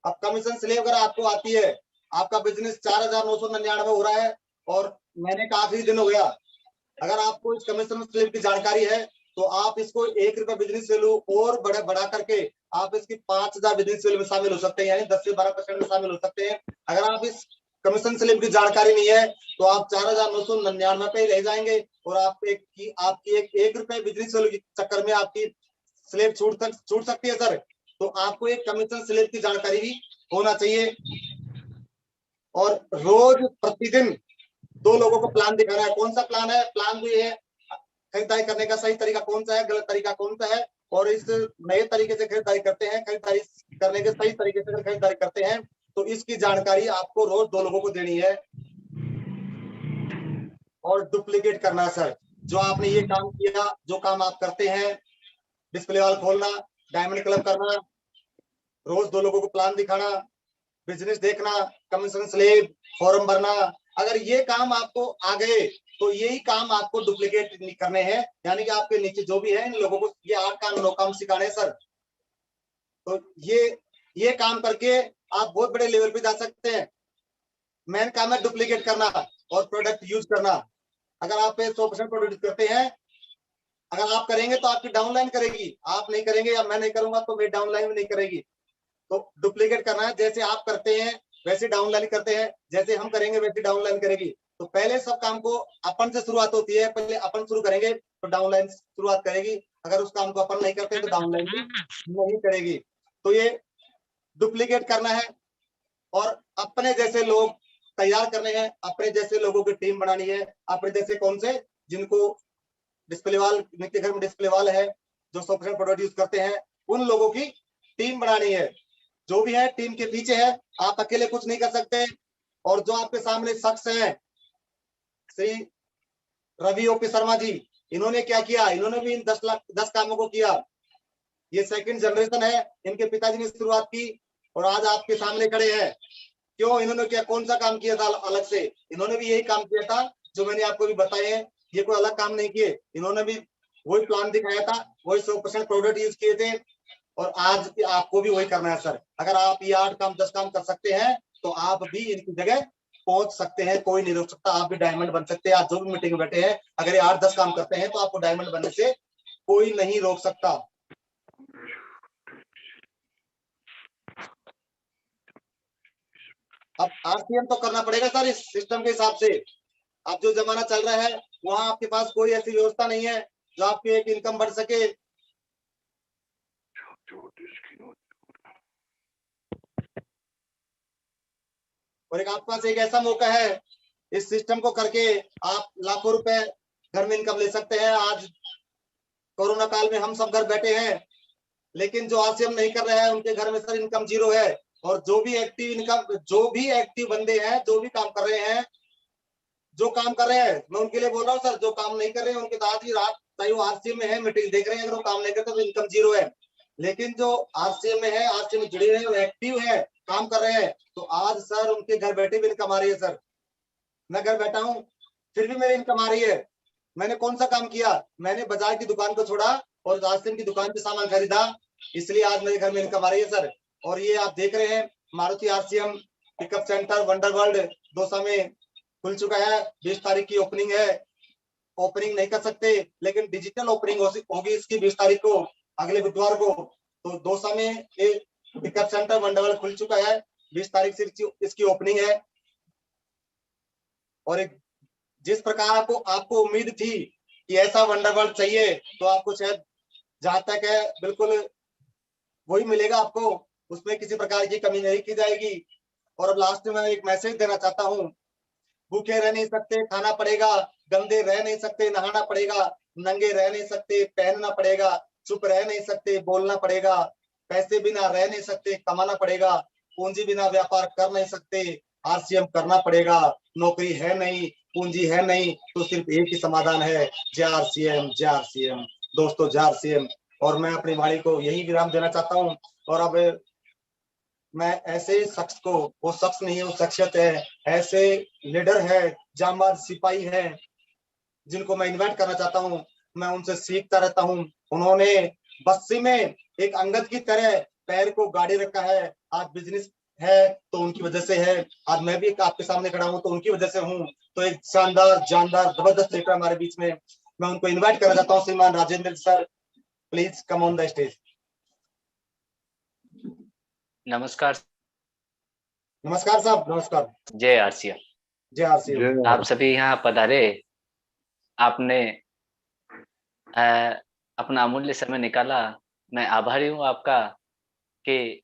अब कमीशन स्लेब अगर आपको आती है, आपका बिजनेस 4,999 हो रहा है और महीने का आखिरी दिन हो गया, अगर आपको इस कमीशन स्लेब की जानकारी है तो आप इसको 1 रुपया बिजनेस वैल्यू और बढ़ा करके आप इसकी 5,000 बिजनेस वैल्यू में शामिल हो सकते हैं, यानी 10 से 12% में शामिल हो सकते हैं। अगर आप इस कमीशन स्लेब की जानकारी नहीं है तो आप 4,999 पे रह जाएंगे और आपकी एक रुपए बिजनेस वैल्यू के चक्कर में आपकी स्लेब छूट सकती है सर। तो आपको एक कमीशन स्लेब की जानकारी भी होना चाहिए। और रोज प्रतिदिन 2 लोगों को प्लान दिखाना है। कौन सा प्लान है? प्लान भी है खरीदारी करने का सही तरीका कौन सा है, गलत तरीका कौन सा है, और इस नए तरीके से खरीदारी करते हैं, खरीदारी करने के सही तरीके से खरीदारी करते हैं तो इसकी जानकारी आपको रोज 2 लोगों को देनी है। और डुप्लीकेट करना सर, जो आपने ये काम किया, जो काम आप करते हैं, डिस्प्ले वॉल खोलना, डायमंड क्लब करना, रोज 2 लोगों को प्लान दिखाना, बिजनेस देखना, कमीशन स्लेब, फॉर्म भरना, अगर ये काम आपको आ गए तो यही काम आपको डुप्लीकेट नहीं करने हैं। यानी कि आपके नीचे जो भी है इन लोगों को ये 8 काम 9 काम सिखाने सर। तो ये काम करके आप बहुत बड़े लेवल पे जा सकते हैं। मेन काम है डुप्लीकेट करना और प्रोडक्ट यूज करना। अगर आप 100% प्रोडक्ट करते हैं, अगर आप करेंगे तो आपकी डाउनलाइन करेगी, आप नहीं करेंगे या मैं नहीं करूंगा तो मेरी डाउनलाइन नहीं करेगी। तो डुप्लीकेट करना है, जैसे आप करते हैं वैसे डाउनलाइन करते हैं, जैसे हम करेंगे वैसे डाउनलाइन करेगी। तो पहले सब काम को अपन से शुरुआत होती है, पहले अपन शुरू करेंगे तो डाउनलाइन शुरुआत करेगी। अगर उस काम को अपन नहीं करते तो डाउनलाइन भी नहीं करेगी। तो ये डुप्लीकेट करना है और अपने जैसे लोग तैयार करने हैं, अपने जैसे लोगों की टीम बनानी है। अपने जैसे कौन से, जिनको डिस्प्ले वाल, जिनके घर में डिस्प्ले वाल है, जो 100% प्रोडक्ट यूज करते हैं, उन लोगों की टीम बनानी है। जो भी है टीम के पीछे है, आप अकेले कुछ नहीं कर सकते। और जो आपके सामने शख्स है श्री रवि ओपी शर्मा जी, इन्होंने क्या किया, इन्होंने भी इन 10 कामों को किया। ये सेकंड जनरेशन है, इनके पिताजी ने शुरुआत की और आज आपके सामने खड़े हैं। क्यों, इन्होंने क्या कौन सा काम किया था अलग से? इन्होंने भी यही काम किया था जो मैंने आपको भी बताए हैं। ये कोई अलग काम नहीं किए, इन्होंने भी वही प्लान दिखाया था, वही 100% प्रोडक्ट यूज किए थे और आज आपको भी वही करना है सर। अगर आप ये 8 काम 10 काम कर सकते हैं तो आप भी इनकी जगह पहुंच सकते हैं, कोई नहीं रोक सकता। आप भी डायमंड बन सकते हैं। आज जो भी मीटिंग में बैठे हैं, अगर ये 8-10 काम करते हैं तो आपको डायमंड बनने से कोई नहीं रोक सकता। अब आरसीएम तो करना पड़ेगा सर इस सिस्टम के हिसाब से। अब जो जमाना चल रहा है वहां आपके पास कोई ऐसी व्यवस्था नहीं है जो आपकी एक इनकम बढ़ सके। और एक आपके पास एक ऐसा मौका है, इस सिस्टम को करके आप लाखों रुपए घर में इनकम ले सकते हैं। आज कोरोना काल में हम सब घर बैठे हैं, लेकिन जो आरसीएम नहीं कर रहे हैं उनके घर में सर इनकम जीरो है। और जो भी एक्टिव इनकम, जो भी एक्टिव बंदे हैं, जो भी काम कर रहे हैं, जो काम कर रहे हैं, मैं उनके लिए बोल रहा हूँ सर। जो काम नहीं कर रहे हैं उनके आज ही रात, चाहे वो आरसीएम में है, मीटिंग देख रहे हैं, अगर वो काम नहीं करते तो इनकम जीरो है। लेकिन जो आरसीएम में है, आरसीएम में जुड़े हैं, एक्टिव है, काम कर रहे हैं, तो आज सर उनके घर बैठे भी इनकम आ रही है। सर मैं घर बैठा हूँ फिर भी मेरी इनकम आ रही है। मैंने कौन सा काम किया? मैंने बाजार की दुकान को छोड़ा और आरसीएम की दुकान पे सामान खरीदा, इसलिए आज मेरे घर में इनकम आ रही है सर। और ये आप देख रहे हैं Maruti RCM pickup centre wonder world Dausa में खुल चुका है। 20 तारीख की ओपनिंग है। ओपनिंग नहीं कर सकते, लेकिन डिजिटल ओपनिंग होगी इसकी 20 तारीख को, अगले बुधवार को। तो दौसा में एक पिकअप सेंटर वंडरवर्ल्ड खुल चुका है। 20 तारीख से इसकी ओपनिंग है। और एक जिस प्रकार आपको उम्मीद थी कि ऐसा वंडरवर्ल्ड चाहिए, तो आपको शायद जहां तक है बिल्कुल वही मिलेगा आपको, उसमें किसी प्रकार की कमी नहीं की जाएगी। और अब लास्ट में मैं एक मैसेज देना चाहता हूँ। भूखे रह नहीं सकते, खाना पड़ेगा। गंदे रह नहीं सकते, नहाना पड़ेगा। नंगे रह नहीं सकते, पहनना पड़ेगा। चुप रह नहीं सकते, बोलना पड़ेगा। पैसे बिना रह नहीं सकते, कमाना पड़ेगा। पूंजी बिना व्यापार कर नहीं सकते, आरसीएम करना पड़ेगा। नौकरी है नहीं, पूंजी है नहीं, तो सिर्फ एक ही समाधान है, जेआरसीएम जेआरसीएम। दोस्तों जेआरसीएम। और मैं अपनी वाणी को यही विराम देना चाहता हूँ। और अब मैं ऐसे शख्स को, वो शख्स नहीं है, वो शख्सियत है, ऐसे लीडर है, जांबाज सिपाही है, जिनको मैं इनवाइट करना चाहता हूँ। मैं उनसे सीखता रहता हूँ। उन्होंने बस्सी में एक अंगद की तरह पैर को गाड़ी रखा है। आज बिजनेस है तो उनकी वजह से है, आज मैं भी आपके सामने खड़ा हूँ तो उनकी वजह से हूँ। तो एक शानदार जानदार जबरदस्त लीडर हमारे बीच में, मैं उनको इन्वाइट करना चाहता हूँ। श्रीमान Rajendra sir, please come on the stage. नमस्कार। नमस्कार साहब, नमस्कार। जय आरसीएम। जय आरसीएम। आप सभी यहाँ पधारे, आपने अपना अमूल्य समय निकाला। मैं आभारी हूँ आपका कि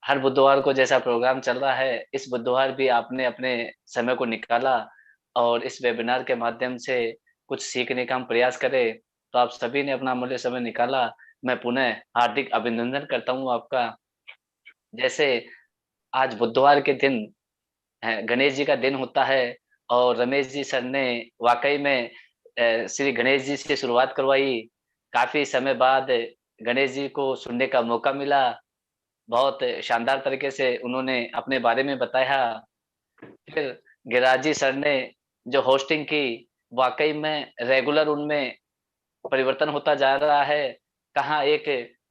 हर बुधवार को जैसा प्रोग्राम चल रहा है, इस बुधवार भी आपने अपने समय को निकाला और इस वेबिनार के माध्यम से कुछ सीखने का हम प्रयास करें। तो आप सभी ने अपना अमूल्य समय निकाला, मैं पुनः हार्दिक अभिनंदन करता हूँ आपका। जैसे आज बुधवार के दिन गणेश जी का दिन होता है और रमेश जी सर ने वाकई में श्री गणेश जी से शुरुआत करवाई। काफी समय बाद गणेश जी को सुनने का मौका मिला। बहुत शानदार तरीके से उन्होंने अपने बारे में बताया। फिर गिरिराज जी सर ने जो होस्टिंग की, वाकई में रेगुलर उनमें परिवर्तन होता जा रहा है। कहाँ एक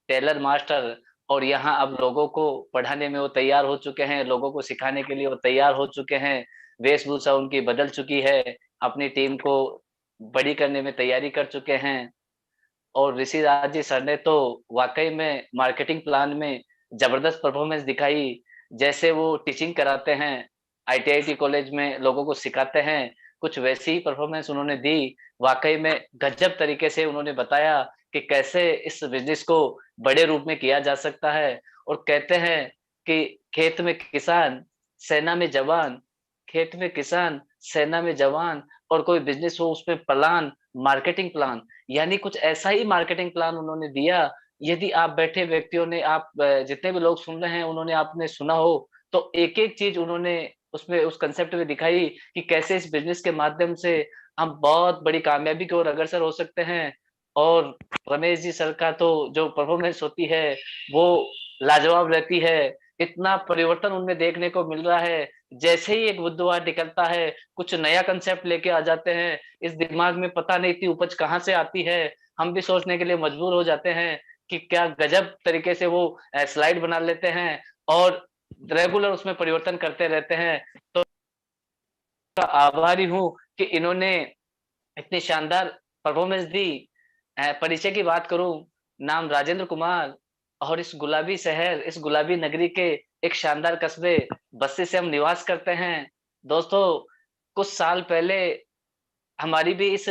टेलर मास्टर, और यहाँ अब लोगों को पढ़ाने में वो तैयार हो चुके हैं, लोगों को सिखाने के लिए वो तैयार हो चुके हैं। वेशभूषा उनकी बदल चुकी है, अपनी टीम को बड़ी करने में तैयारी कर चुके हैं। और ऋषि राज जी सर ने तो वाकई में मार्केटिंग प्लान में जबरदस्त परफॉर्मेंस दिखाई। जैसे वो टीचिंग कराते हैं, आईटीआईटी कॉलेज में लोगों को सिखाते हैं, कुछ वैसी ही परफॉर्मेंस उन्होंने दी। वाकई में गजब तरीके से उन्होंने बताया कि कैसे इस बिजनेस को बड़े रूप में किया जा सकता है। और कहते हैं कि खेत में किसान सेना में जवान, खेत में किसान सेना में जवान, और कोई बिजनेस हो उसमें प्लान, मार्केटिंग प्लान, यानी कुछ ऐसा ही मार्केटिंग प्लान उन्होंने दिया। यदि आप बैठे व्यक्तियों ने, आप जितने भी लोग सुन रहे हैं, उन्होंने आपने सुना हो, तो एक-एक चीज़ उन्होंने उसमें उस कांसेप्ट में दिखाई कि कैसे इस बिज़नेस के माध्यम से हम बहुत बड़ी कामयाबी की ओर अग्रसर हो सकते हैं। और रमेश जी सर का तो जो परफॉर्मेंस होती है, वो लाजवाब रहती है। इतना परिवर्तन उनमें देखने को मिल रहा है। जैसे ही एक बुधवार निकलता है, कुछ नया कांसेप्ट लेके आ जाते हैं। इस दिमाग में पता नहीं इतनी उपज कहाँ से आती है। हम भी सोचने के लिए मजबूर हो जाते हैं कि क्या गजब तरीके से वो स्लाइड बना लेते हैं और रेगुलर उसमें परिवर्तन करते रहते हैं। तो आभारी हूँ कि इन्होंने इतनी शानदार परफॉर्मेंस दी। परिचय की बात करूँ, नाम राजेंद्र कुमार, और इस गुलाबी शहर, इस गुलाबी नगरी के एक शानदार कस्बे बस्ती से हम निवास करते हैं। दोस्तों, कुछ साल पहले हमारी भी इस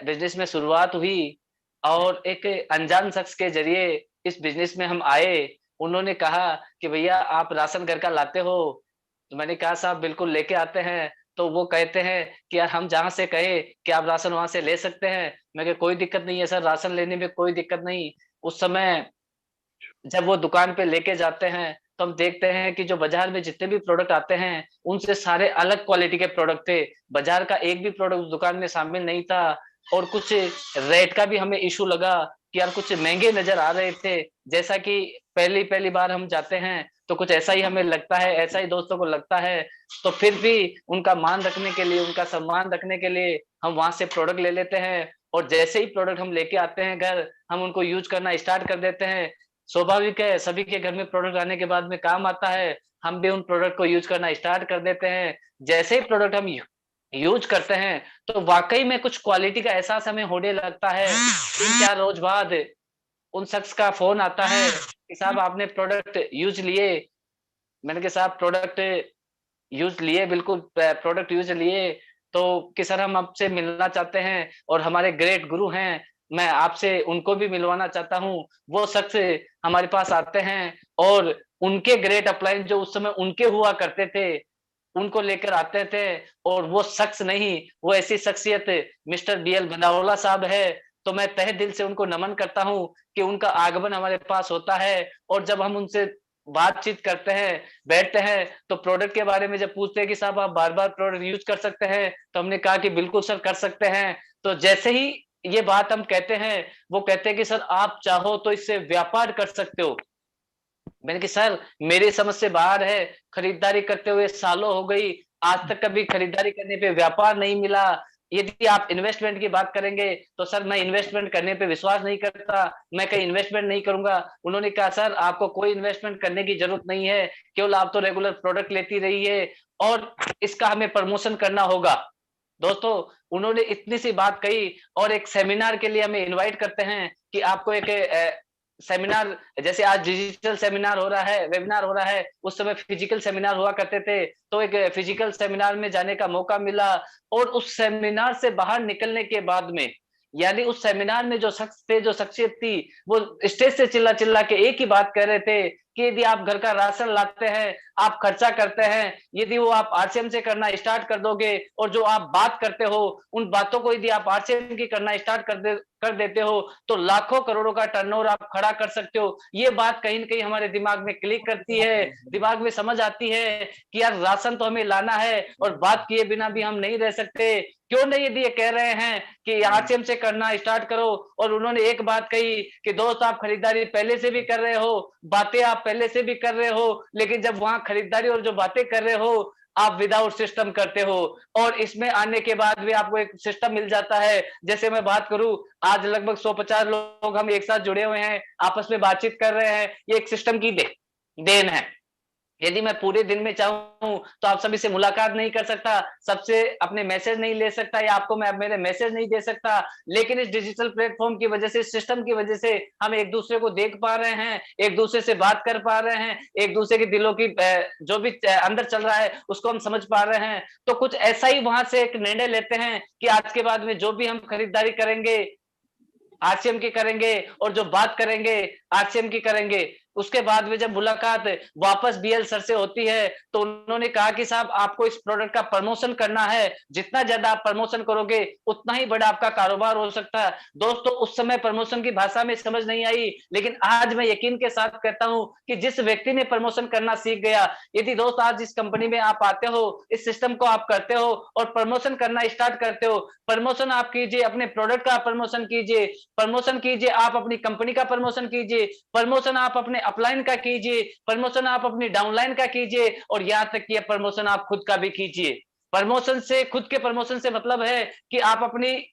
बिज़नेस में शुरुआत हुई और एक अनजान शख्स के ज़रिए इस बिज़नेस में हम आए। उन्होंने कहा कि भैया आप राशन घर का लाते हो? तो मैंने कहा साहब बिल्कुल लेके आते हैं। तो वो कहते हैं कि यार हम जहाँ से कहें कि आप राशन वहाँ से ले सकते हैं। मैं कहा कोई दिक्कत नहीं है सर, राशन लेने में कोई दिक्कत नहीं। उस समय जब वो दुकान पे लेके जाते हैं, तो हम देखते हैं कि जो बाज़ार में जितने भी प्रोडक्ट आते हैं, उनसे सारे अलग क्वालिटी के प्रोडक्ट थे। बाज़ार का एक भी प्रोडक्ट उस दुकान में शामिल नहीं था और कुछ रेट का भी हमें इश्यू लगा कि यार कुछ महँगे नज़र आ रहे थे। जैसा कि पहली-पहली बार हम जाते हैं, तो कुछ ऐसा ही हमें लगता है, ऐसा ही दोस्तों को लगता है। तो फिर भी उनका मान रखने के लिए, उनका सम्मान रखने के लिए हम वहाँ से प्रोडक्ट ले लेते हैं और जैसे ही प्रोडक्ट हम लेके आते हैं घर, हम उनको यूज़ करना स्टार्ट कर देते हैं। स्वाभाविक है, सभी के घर में प्रोडक्ट आने के बाद में काम आता है, हम भी उन प्रोडक्ट को यूज़ करना स्टार्ट कर देते हैं। जैसे ही प्रोडक्ट हम यूज़ करते हैं, तो वाक़ई में कुछ क्वालिटी का एहसास हमें होने लगता है। 3-4 रोज़ बाद उन शख्स का फ़ोन आता है कि साहब आपने प्रोडक्ट यूज़ लिए? मैंने कहा साहब प्रोडक्ट यूज़ लिए, बिल्कुल प्रोडक्ट यूज़ लिए, तो कि सर हम आपसे मिलना चाहते हैं और हमारे ग्रेट गुरु हैं, मैं आपसे उनको भी मिलवाना चाहता हूँ। वो शख्स हमारे पास आते हैं और उनके ग्रेट अपलाइन जो उस समय उनके हुआ करते थे, उनको लेकर आते थे और वो शख्स नहीं, वो ऐसी शख्सियत मिस्टर बीएल भदावला साहब है। तो मैं तहे दिल से उनको नमन करता हूँ कि उनका आगमन हमारे पास होता है और जब हम उनसे बातचीत करते हैं, बैठते हैं, तो प्रोडक्ट के बारे में जब पूछते हैं कि साहब आप बार-बार प्रोडक्ट यूज़ कर सकते हैं, तो हमने कहा कि बिल्कुल सर कर सकते हैं। तो जैसे ही ये बात हम कहते हैं, वो कहते हैं कि सर आप चाहो तो इससे व्यापार कर सकते हो। मैंने कहा सर मेरी समझ से बाहर है, खरीदारी करते हुए सालों हो गई, आज तक कभी खरीदारी करने पे व्यापार नहीं मिला। यदि आप इन्वेस्टमेंट की बात करेंगे, तो सर मैं इन्वेस्टमेंट करने पे विश्वास नहीं करता, मैं कहीं इन्वेस्टमेंट नहीं करूँगा। उन्होंने कहा सर आपको कोई इन्वेस्टमेंट करने की ज़रूरत नहीं है, केवल आप तो रेगुलर प्रोडक्ट लेती रहिए और इसका हमें प्रमोशन करना होगा। दोस्तों, उन्होंने इतनी सी बात कही और एक सेमिनार के लिए हमें इनवाइट करते हैं कि आपको एक सेमिनार, जैसे आज डिजिटल सेमिनार हो रहा है, वेबिनार हो रहा है, उस समय फिजिकल सेमिनार हुआ करते थे, तो एक फिजिकल सेमिनार में जाने का मौका मिला और उस सेमिनार से बाहर निकलने के बाद में, यानी उस सेमिनार में जो शख्स थे, जो शख्सियत थी, वो स्टेज से चिल्ला-चिल्ला के एक ही बात कह रहे थे कि यदि आप घर का राशन लाते हैं, आप खर्चा करते हैं, यदि वो आप आरसीएम से करना स्टार्ट कर दोगे और जो आप बात करते हो, उन बातों को यदि आप आरसीएम की करना स्टार्ट कर देते हो, तो लाखों करोड़ों का टर्नओवर आप खड़ा कर सकते हो। ये बात कहीं न कहीं हमारे दिमाग में क्लिक करती है, दिमाग में समझ आती है कि यार राशन तो हमें लाना है और बात किए बिना भी हम नहीं रह सकते। क्यों नहीं यदि ये कह रहे हैं कि आरसीएम से करना स्टार्ट करो, और उन्होंने एक बात कही कि दोस्त आप खरीदारी पहले से भी कर रहे हो, बातें आप पहले से भी कर रहे हो, लेकिन जब वहाँ खरीदारी और जो बातें कर रहे हो, आप विदाउट सिस्टम करते हो और इसमें आने के बाद भी आपको एक सिस्टम मिल जाता है। जैसे मैं बात करूँ, आज लगभग 150 लोग हम एक साथ जुड़े हुए हैं, आपस में बातचीत कर रहे हैं, ये एक सिस्टम की देन है। यदि मैं पूरे दिन में चाहूँ तो आप सभी से मुलाकात नहीं कर सकता, सबसे अपने मैसेज नहीं ले सकता या आपको मैं मेरे मैसेज नहीं दे सकता, लेकिन इस डिजिटल प्लेटफ़ॉर्म की वजह से, इस सिस्टम की वजह से हम एक-दूसरे को देख पा रहे हैं, एक-दूसरे से बात कर पा रहे हैं, एक-दूसरे के दिलों की जो भी अंदर चल रहा है उसको हम समझ पा रहे हैं। तो कुछ ऐसा ही वहाँ से एक निर्णय लेते हैं कि आज के बाद में जो भी हम खरीदारी करेंगे, आरसीएम की करेंगे और जो बात करेंगे आरसीएम की करेंगे। उसके बाद में जब मुलाकात वापस बीएल सर से होती है तो उन्होंने कहा कि साहब आपको इस प्रोडक्ट का प्रमोशन करना है, जितना ज्यादा आप प्रमोशन करोगे उतना ही बड़ा आपका कारोबार हो सकता है। दोस्तों उस समय प्रमोशन की भाषा में समझ नहीं आई, लेकिन आज मैं यकीन के साथ कहता हूं कि जिस व्यक्ति ने प्रमोशन करना सीख गया, यदि दोस्त आज इस कंपनी में आप आते हो, इस सिस्टम को आप करते हो और प्रमोशन करना स्टार्ट करते हो, प्रमोशन आप कीजिए, अपने प्रोडक्ट का प्रमोशन कीजिए, प्रमोशन कीजिए, आप अपनी कंपनी का प्रमोशन कीजिए, प्रमोशन आप अपने अपलाइन का कीजिए, प्रमोशन आप अपनी डाउनलाइन का कीजिए और यहां तक कि प्रमोशन आप खुद का भी कीजिए। प्रमोशन से, खुद के प्रमोशन से मतलब है कि आप अपने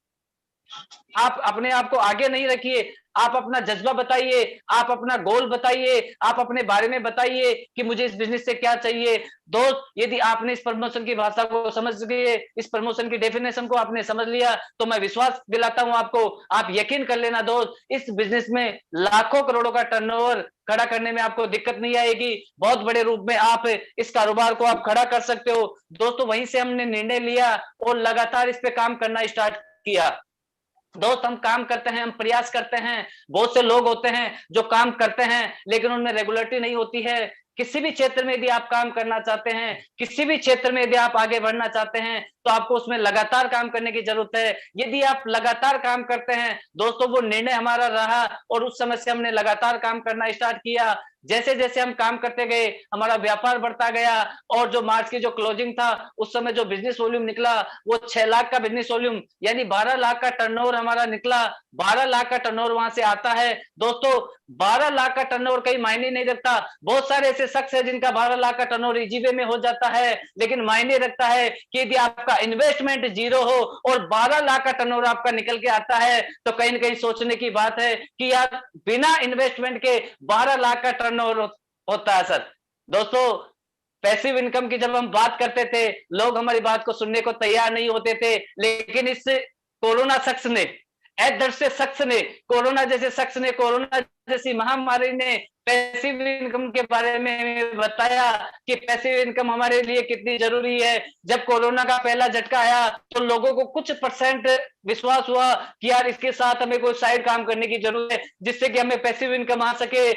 आप को आगे नहीं रखिए, आप अपना जज्बा बताइए, आप अपना गोल बताइए, आप अपने बारे में बताइए कि मुझे इस बिजनेस से क्या चाहिए। दोस्त यदि आपने इस प्रमोशन की भाषा को समझ गए, इस प्रमोशन की डेफिनेशन को आपने समझ लिया, तो मैं विश्वास दिलाता हूं आपको, आप यकीन कर लेना दोस्त, इस बिजनेस में लाखों करोड़ों का टर्नओवर खड़ा करने में आपको दिक्कत नहीं आएगी। बहुत बड़े रूप में आप इस कारोबार को आप खड़ा कर सकते हो। दोस्तों वहीं से हमने निर्णय लिया और लगातार इस पे काम करना स्टार्ट किया। दोस्त हम काम करते हैं, हम प्रयास करते हैं, बहुत से लोग होते हैं जो काम करते हैं लेकिन उनमें रेगुलरिटी नहीं होती है। किसी भी क्षेत्र में यदि आप काम करना चाहते हैं, किसी भी क्षेत्र में यदि आप आगे बढ़ना चाहते हैं, तो आपको उसमें लगातार काम करने की जरूरत है। यदि आप लगातार काम करते हैं दोस्तों, वो निर्णय हमारा रहा और उस समय से हमने लगातार काम करना स्टार्ट किया। जैसे जैसे हम काम करते गए हमारा व्यापार बढ़ता गया और जो मार्च की जो क्लोजिंग था उस समय जो बिजनेस वॉल्यूम निकला वो 6 लाख का बिजनेस वॉल्यूम, यानी 12 लाख का टर्नओवर हमारा निकला। 12 लाख का टर्नओवर वहां से आता है दोस्तों। 12 लाख का टर्नओवर कहीं मायने नहीं रखता। बहुत सारे ऐसे शख्स है जिनका 12 लाख का टर्नओवर इजीवे में हो जाता है, लेकिन मायने रखता है कि यदि आपका इन्वेस्टमेंट जीरो हो और 12 लाख का टर्नओवर आपका निकल के आता है तो कहीं ना कहीं सोचने की बात है कि यार बिना इन्वेस्टमेंट के 12 लाख का टर्नओवर होता है सर। दोस्तों पैसिव इनकम की जब हम बात करते थे लोग हमारी बात को सुनने को तैयार नहीं होते थे, लेकिन इस कोरोना शख्स ने, शख्स ने, कोरोना जैसे शख्स ने, कोरोना जैसी महामारी ने पैसिव इनकम के बारे में बताया कि पैसिव इनकम हमारे लिए कितनी जरूरी है। जब कोरोना का पहला झटका आया तो लोगों को कुछ परसेंट विश्वास हुआ कि यार इसके साथ हमें कोई साइड काम करने की जरूरत है जिससे कि हमें पैसिव इनकम आ सके,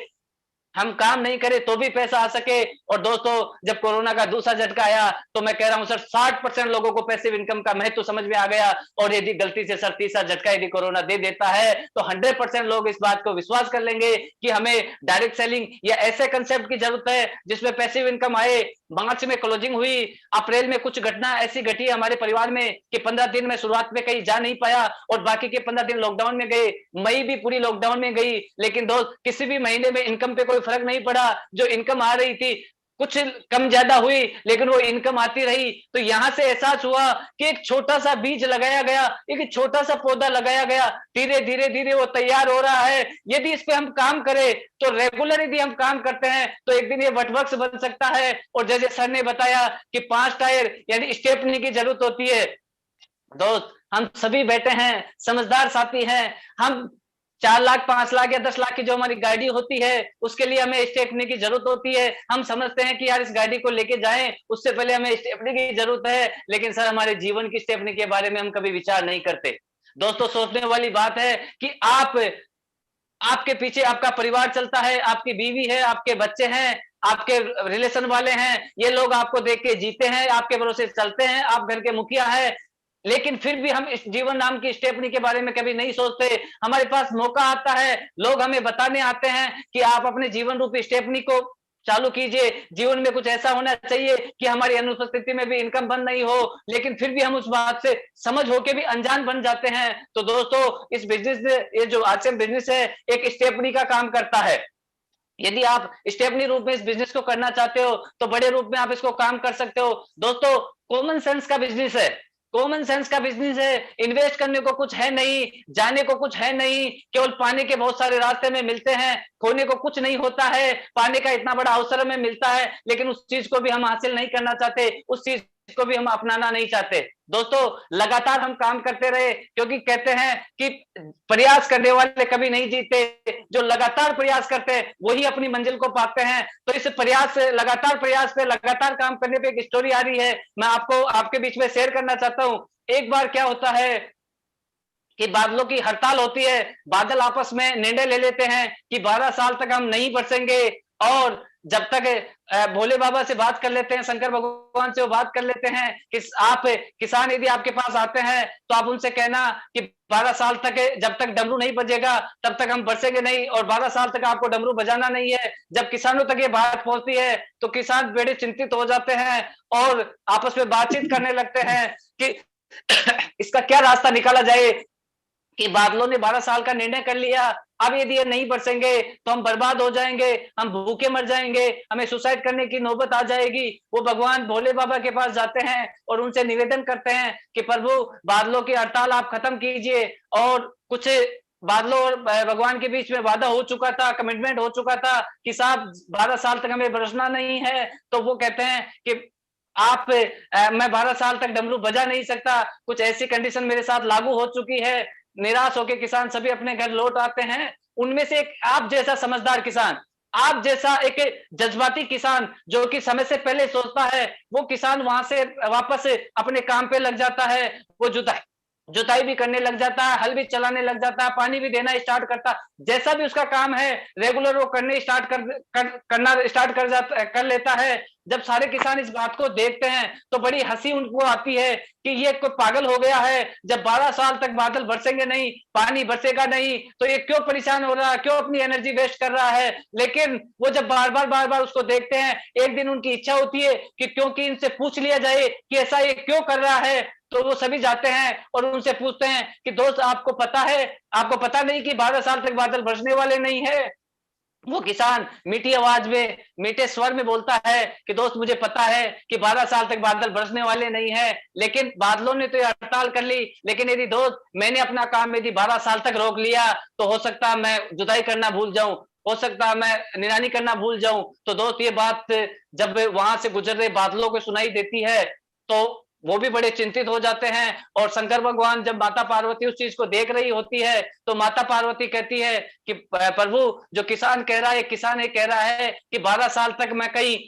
हम काम नहीं करें तो भी पैसा आ सके। और दोस्तों जब कोरोना का दूसरा झटका आया तो मैं कह रहा हूं सर 60% लोगों को पैसिव इनकम का महत्व समझ में आ गया। और यदि गलती से सर तीसरा झटका यदि कोरोना दे देता है तो 100% लोग इस बात को विश्वास कर लेंगे कि हमें डायरेक्ट सेलिंग या ऐसे कंसेप्ट की जरूरत है जिसमें पैसिव इनकम आए। मार्च में क्लोजिंग हुई, अप्रैल में कुछ घटना ऐसी घटी हमारे परिवार में कि 15 दिन में शुरुआत में कहीं जा नहीं पाया और बाकी के 15 दिन लॉकडाउन में गए। मई भी पूरी लॉकडाउन में गई, लेकिन दोस्त किसी भी महीने में इनकम पे कोई फर्क नहीं पड़ा। जो इनकम आ रही थी कुछ कम ज्यादा हुई लेकिन वो इनकम आती रही। तो यहां से एहसास हुआ कि एक छोटा सा बीज लगाया गया, एक छोटा सा पौधा लगाया गया, धीरे धीरे धीरे वो तैयार हो रहा है। यदि इस पे हम काम करें तो रेगुलर यदि हम काम करते हैं तो एक दिन ये वटवृक्ष बन सकता है। और जैसे सर ने बताया कि 5 टायर यानी स्टेपनी की जरूरत होती है। दोस्त हम सभी बैठे हैं, समझदार साथी हैं, हम 4 लाख 5 लाख या 10 लाख की जो हमारी गाड़ी होती है उसके लिए हमें स्टेपनी की जरूरत होती है। हम समझते हैं कि यार इस गाड़ी को लेके जाएं उससे पहले हमें स्टेपनी की जरूरत है, लेकिन सर हमारे जीवन की स्टेपनी के बारे में हम कभी विचार नहीं करते। दोस्तों सोचने वाली बात है कि आपके पीछे आपका परिवार चलता है, आपकी बीवी है, आपके बच्चे हैं, आपके रिलेशन वाले हैं, ये लोग आपको देख के जीते हैं, आपके भरोसे चलते हैं, आप घर के मुखिया हैं, लेकिन फिर भी हम इस जीवन नाम की स्टेपनी के बारे में कभी नहीं सोचते। हमारे पास मौका आता है, लोग हमें बताने आते हैं कि आप अपने जीवन रूपी स्टेपनी को चालू कीजिए। जीवन में कुछ ऐसा होना चाहिए कि हमारी अनुपस्थिति में भी इनकम बंद नहीं हो, लेकिन फिर भी हम उस बात से समझ होके भी अनजान बन जाते हैं। तो दोस्तों इस बिजनेस, ये जो आरसीएम बिजनेस है एक स्टेपनी का काम करता है। यदि आप स्टेपनी रूप में इस बिजनेस को करना चाहते हो तो बड़े रूप में आप इसको काम कर सकते हो। दोस्तों कॉमन सेंस का बिजनेस है, कॉमन सेंस का बिजनेस है। इन्वेस्ट करने को कुछ है नहीं, जाने को कुछ है नहीं, केवल पाने के बहुत सारे रास्ते में मिलते हैं, खोने को कुछ नहीं होता है। पाने का इतना बड़ा अवसर हमें मिलता है लेकिन उस चीज को भी हम हासिल नहीं करना चाहते, उस चीज को भी हम अपनाना नहीं चाहते। दोस्तों लगातार हम काम करते रहे, क्योंकि कहते हैं कि प्रयास करने वाले कभी नहीं जीते, जो लगातार प्रयास करते हैं वही अपनी मंजिल को पाते हैं। तो इस प्रयास से, लगातार प्रयास पे, लगातार काम करने पे एक स्टोरी आ रही है, मैं आपको आपके बीच में शेयर करना चाहता हूं। एक बार क्या होता है कि बादलों की हड़ताल होती है, बादल आपस में निर्णय ले लेते हैं कि 12 साल तक हम नहीं बरसेंगे, और जब तक भोले बाबा से बात कर लेते हैं, शंकर भगवान से वो बात कर लेते हैं कि आप किसान यदि आपके पास आते हैं तो आप उनसे कहना कि 12 साल तक जब तक डमरू नहीं बजेगा तब तक हम बरसेंगे नहीं, और 12 साल तक आपको डमरू बजाना नहीं है। जब किसानों तक ये बात पहुंचती है तो किसान बड़े चिंतित हो जाते हैं और आपस में बातचीत करने लगते हैं कि इसका क्या रास्ता निकाला जाए, कि बादलों ने 12 साल का निर्णय कर लिया, अब यदि ये नहीं बरसेंगे तो हम बर्बाद हो जाएंगे, हम भूखे मर जाएंगे, हमें सुसाइड करने की नौबत आ जाएगी। वो भगवान भोले बाबा के पास जाते हैं और उनसे निवेदन करते हैं कि प्रभु बादलों की हड़ताल आप खत्म कीजिए। और कुछ बादलों और भगवान के बीच में वादा हो चुका था, कमिटमेंट हो चुका था कि साहब 12 साल तक हमें बरसना नहीं है। तो वो कहते हैं कि आप मैं 12 साल तक डमरू बजा नहीं सकता, कुछ ऐसी कंडीशन मेरे साथ लागू हो चुकी है। निराश होकर किसान सभी अपने घर लौट आते हैं। उनमें से एक आप जैसा समझदार किसान, आप जैसा एक जज्बाती किसान जो कि समय से पहले सोचता है, वो किसान वहां से वापस अपने काम पे लग जाता है। वो जुताई भी करने लग जाता है, हल भी चलाने लग जाता है, पानी भी देना स्टार्ट करता, जैसा भी उसका काम है रेगुलर वो करने करना स्टार्ट कर लेता है। जब सारे किसान इस बात को देखते हैं तो बड़ी हंसी उनको आती है कि ये कोई पागल हो गया है। जब 12 साल तक बादल बरसेंगे नहीं, पानी बरसेगा नहीं, तो ये क्यों परेशान हो रहा है, क्यों अपनी एनर्जी वेस्ट कर रहा है। लेकिन वो जब बार बार उसको देखते हैं, एक दिन उनकी इच्छा होती है कि क्योंकि इनसे पूछ लिया जाए कि ऐसा ये क्यों कर रहा है। तो वो सभी जाते हैं और उनसे पूछते हैं कि दोस्त आपको पता है, आपको पता नहीं कि 12 साल तक बादल बरसने वाले नहीं है। वो किसान मीठी आवाज में, मीठे स्वर में बोलता है कि दोस्त मुझे पता है कि 12 साल तक बादल बरसने वाले नहीं है, लेकिन बादलों ने तो ये हड़ताल कर ली। लेकिन यदि दोस्त मैंने अपना काम यदि 12 साल तक रोक लिया तो हो सकता है मैं जुताई करना भूल जाऊं, हो सकता है मैं निरानी करना भूल जाऊं। तो दोस्त ये बात जब वहां से गुजर रहे बादलों को सुनाई देती है तो वो भी बड़े चिंतित हो जाते हैं। और शंकर भगवान जब माता पार्वती उस चीज को देख रही होती है तो माता पार्वती कहती है कि प्रभु जो किसान कह रहा है, किसान ये कह रहा है कि 12 साल तक मैं कहीं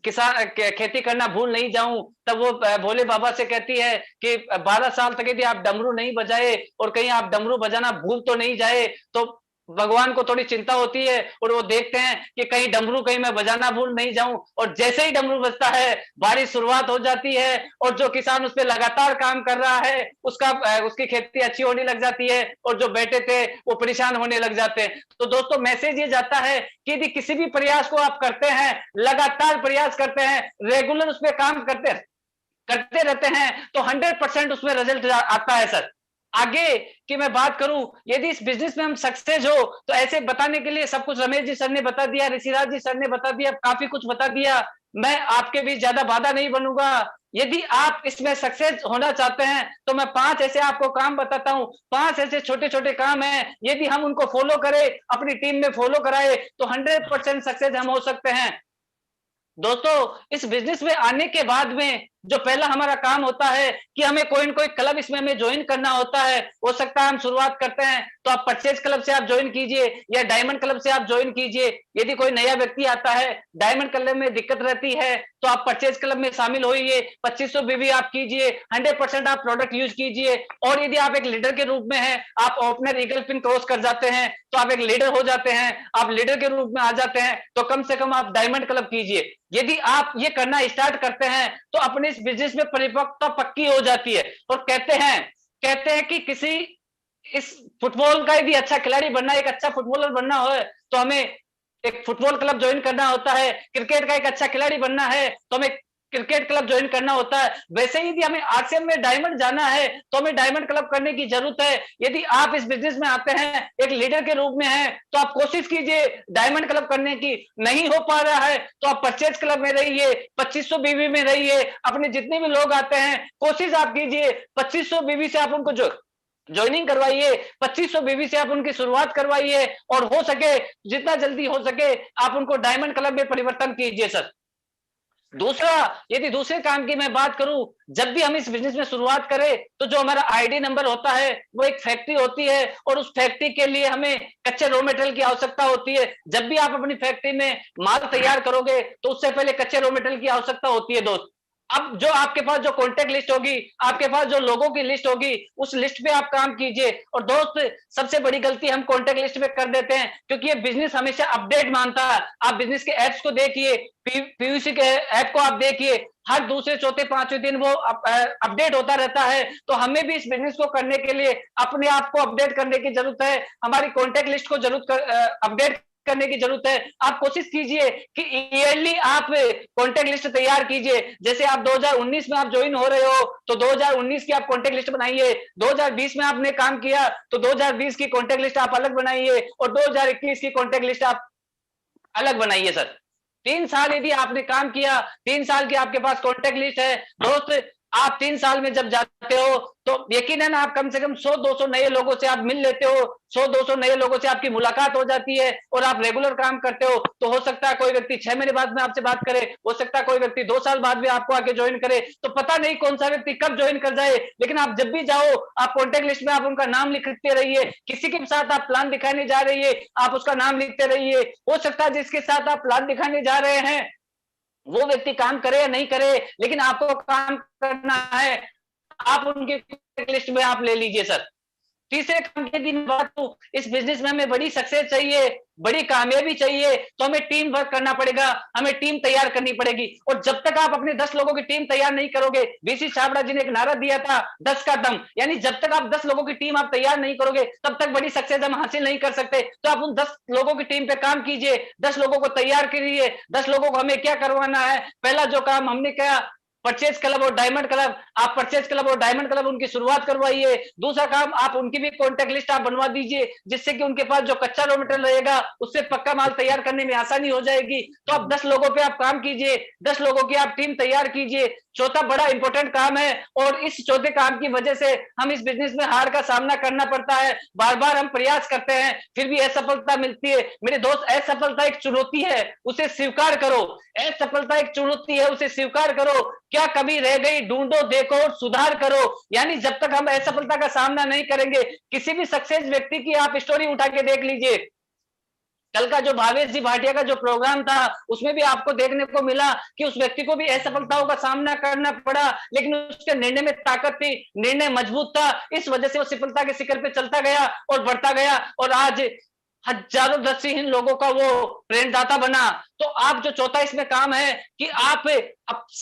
किसान खेती करना भूल नहीं जाऊं। तब वो भोले बाबा से कहती है कि 12 साल तक यदि आप डमरू नहीं बजाए और कहीं आप डमरू बजाना भूल तो नहीं जाए। तो भगवान को थोड़ी चिंता होती है और वो देखते हैं कि कहीं डमरू कहीं मैं बजाना भूल नहीं जाऊं। और जैसे ही डमरू बजता है बारिश शुरुआत हो जाती है और जो किसान उस पर लगातार काम कर रहा है उसकी खेती अच्छी होने लग जाती है और जो बैठे थे वो परेशान होने लग जाते हैं। तो दोस्तों मैसेज ये जाता है कि यदि किसी भी प्रयास को आप करते हैं, लगातार प्रयास करते हैं, रेगुलर उस पर काम करते रहते हैं तो 100% उसमें रिजल्ट आता है सर। आगे की मैं बात करूं, यदि इस बिजनेस में हम सक्सेस हो तो ऐसे बताने के लिए सब कुछ रमेश जी सर ने बता दिया, ऋषिराज जी सर ने बता दिया, काफी कुछ बता दिया। मैं आपके बीच ज्यादा बाधा नहीं बनूंगा। यदि आप इसमें सक्सेस होना चाहते हैं तो मैं 5 ऐसे आपको काम बताता हूं। 5 ऐसे छोटे छोटे काम हैं, यदि हम उनको फॉलो करें, अपनी टीम में फॉलो कराए तो 100% सक्सेस हम हो सकते हैं। दोस्तों इस बिजनेस में आने के बाद में जो पहला हमारा काम होता है कि हमें कोई न कोई क्लब इसमें हमें ज्वाइन करना होता है। हो सकता है हम शुरुआत करते हैं तो आप परचेज क्लब से आप ज्वाइन कीजिए या डायमंड क्लब से आप ज्वाइन कीजिए। यदि कोई नया व्यक्ति आता है, डायमंड क्लब में दिक्कत रहती है तो आप परचेज क्लब में शामिल होइए, 2500 बीवी आप कीजिए, 100% आप प्रोडक्ट यूज कीजिए। और यदि आप एक लीडर के रूप में हैं, आप ओपनर ईगल पिन क्रॉस कर जाते हैं तो आप एक लीडर हो जाते हैं, आप लीडर के रूप में आ जाते हैं तो कम से कम आप डायमंड क्लब कीजिए। यदि आप ये करना स्टार्ट करते हैं तो अपने इस बिजनेस में परिपक्वता पक्की हो जाती है। और कहते हैं कि किसी इस फुटबॉल का यदि अच्छा खिलाड़ी बनना, एक अच्छा फुटबॉलर बनना हो तो हमें एक फुटबॉल क्लब ज्वाइन करना होता है। क्रिकेट का एक अच्छा खिलाड़ी बनना है तो हमें क्रिकेट क्लब ज्वाइन करना होता है। वैसे ही यदि हमें आरसीएम में डायमंड जाना है तो हमें डायमंड क्लब करने की जरूरत है। यदि आप इस बिजनेस में आते हैं, एक लीडर के रूप में हैं, तो आप कोशिश कीजिए डायमंड क्लब करने की। नहीं हो पा रहा है तो आप परचेज क्लब में रहिए, 2500 बीवी में रहिए। अपने जितने भी लोग आते हैं कोशिश आप कीजिए 2500 बीवी से आप उनको ज्वाइनिंग करवाइए, 2500 बीवी से आप उनकी शुरुआत करवाइए और हो सके जितना जल्दी हो सके आप उनको डायमंड क्लब में परिवर्तन कीजिए सर। दूसरा, यदि दूसरे काम की मैं बात करूं, जब भी हम इस बिजनेस में शुरुआत करें तो जो हमारा आईडी नंबर होता है वो एक फैक्ट्री होती है और उस फैक्ट्री के लिए हमें कच्चे रॉ मटेरियल की आवश्यकता होती है। जब भी आप अपनी फैक्ट्री में माल तैयार करोगे तो उससे पहले कच्चे रॉ मटेरियल की आवश्यकता होती है दोस्त। अब जो आपके पास जो कॉन्टेक्ट लिस्ट होगी, आपके पास जो लोगों की लिस्ट होगी, उस लिस्ट पे आप काम कीजिए। और दोस्त, सबसे बड़ी गलती हम कॉन्टेक्ट लिस्ट पे कर देते हैं, क्योंकि ये बिजनेस हमेशा अपडेट मानता है। आप बिजनेस के एप्स को देखिए, पीयूसी के ऐप को आप देखिए, हर दूसरे चौथे पांचवें दिन वो अपडेट होता रहता है। तो हमें भी इस बिजनेस को करने के लिए अपने आप को अपडेट करने की जरूरत है, हमारी कॉन्टेक्ट लिस्ट को जरूर अपडेट करने की जरूरत है। आप कोशिश कीजिए कि ईयरली आप कॉन्टेक्ट लिस्ट तैयार कीजिए। जैसे आप 2019 में आप ज्वाइन हो रहे हो, तो 2019 की आप कॉन्टेक्ट लिस्ट बनाइए। 2020 में आपने काम किया तो 2020 की कॉन्टेक्ट लिस्ट आप अलग बनाइए, और 2021 की कॉन्टेक्ट लिस्ट आप अलग बनाइए सर। 3 साल यदि आपने काम किया, 3 साल की आपके पास कॉन्टेक्ट लिस्ट है दोस्त, आप 3 साल में जब जाते हो तो यकीनन आप कम से कम 100-200 नए लोगों से आप मिल लेते हो, 100-200 नए लोगों से आपकी मुलाकात हो जाती है, और आप रेगुलर काम करते हो। तो हो सकता है कोई व्यक्ति 6 महीने बाद में आपसे बात करे, हो सकता है कोई व्यक्ति 2 साल बाद भी आपको आके ज्वाइन करे, तो पता नहीं कौन सा व्यक्ति कब ज्वाइन कर जाए। लेकिन आप जब भी जाओ, आप कॉन्टेक्ट लिस्ट में आप उनका नाम लिखते रहिए। किसी के साथ आप प्लान दिखाने जा रही है, आप उसका नाम लिखते रहिए। हो सकता है जिसके साथ आप प्लान दिखाने जा रहे हैं वो व्यक्ति काम करे या नहीं करे, लेकिन आपको काम करना है, आप उनके लिस्ट में आप ले लीजिए सर। तीसरे काम की दिन बात, तो इस बिजनेस में हमें बड़ी सक्सेस चाहिए, बड़ी कामयाबी चाहिए, तो हमें टीम वर्क करना पड़ेगा, हमें टीम तैयार करनी पड़ेगी। और जब तक आप अपने 10 लोगों की टीम तैयार नहीं करोगे, बीसी छाबड़ा जी ने एक नारा दिया था 10 का दम, यानी जब तक आप 10 लोगों की टीम आप तैयार नहीं करोगे तब तक बड़ी सक्सेस हम हासिल नहीं कर सकते। तो आप उन 10 लोगों की टीम पे काम कीजिए, 10 लोगों को तैयार करिए। 10 लोगों को हमें क्या करवाना है, पहला जो काम हमने किया, परचेज क्लब और डायमंड क्लब, आप परचेज क्लब और डायमंड क्लब उनकी शुरुआत करवाइए। दूसरा काम, आप उनकी भी कॉन्टेक्ट लिस्ट आप बनवा दीजिए, जिससे कि उनके पास जो कच्चा रॉ मटेरियल रहेगा उससे पक्का माल तैयार करने में आसानी हो जाएगी। तो आप 10 लोगों पे आप काम कीजिए, 10 लोगों की आप टीम तैयार कीजिए। चौथा बड़ा इंपॉर्टेंट काम है, और इस चौथे काम की वजह से हम इस बिजनेस में हार का सामना करना पड़ता है। बार बार हम प्रयास करते हैं, फिर भी असफलता मिलती है। मेरे दोस्त, असफलता एक चुनौती है, उसे स्वीकार करो। असफलता एक चुनौती है, उसे स्वीकार करो। क्या कभी रह गई, ढूंढो, देखो और सुधार करो। यानी जब तक हम असफलता का सामना नहीं करेंगे, किसी भी सक्सेस व्यक्ति की आप स्टोरी उठा के देख लीजिए। कल का जो भावेश जी भाटिया का जो प्रोग्राम था, उसमें भी आपको देखने को मिला कि उस व्यक्ति को भी असफलताओं का सामना करना पड़ा, लेकिन उसके निर्णय में ताकत थी, निर्णय मजबूत था। इस वजह से वो सफलता के शिखर पे चलता गया और बढ़ता गया, और आज हजारों दृष्टिहीन लोगों का वो प्रेरणादाता बना। तो आप जो चौथा इसमें काम है कि आप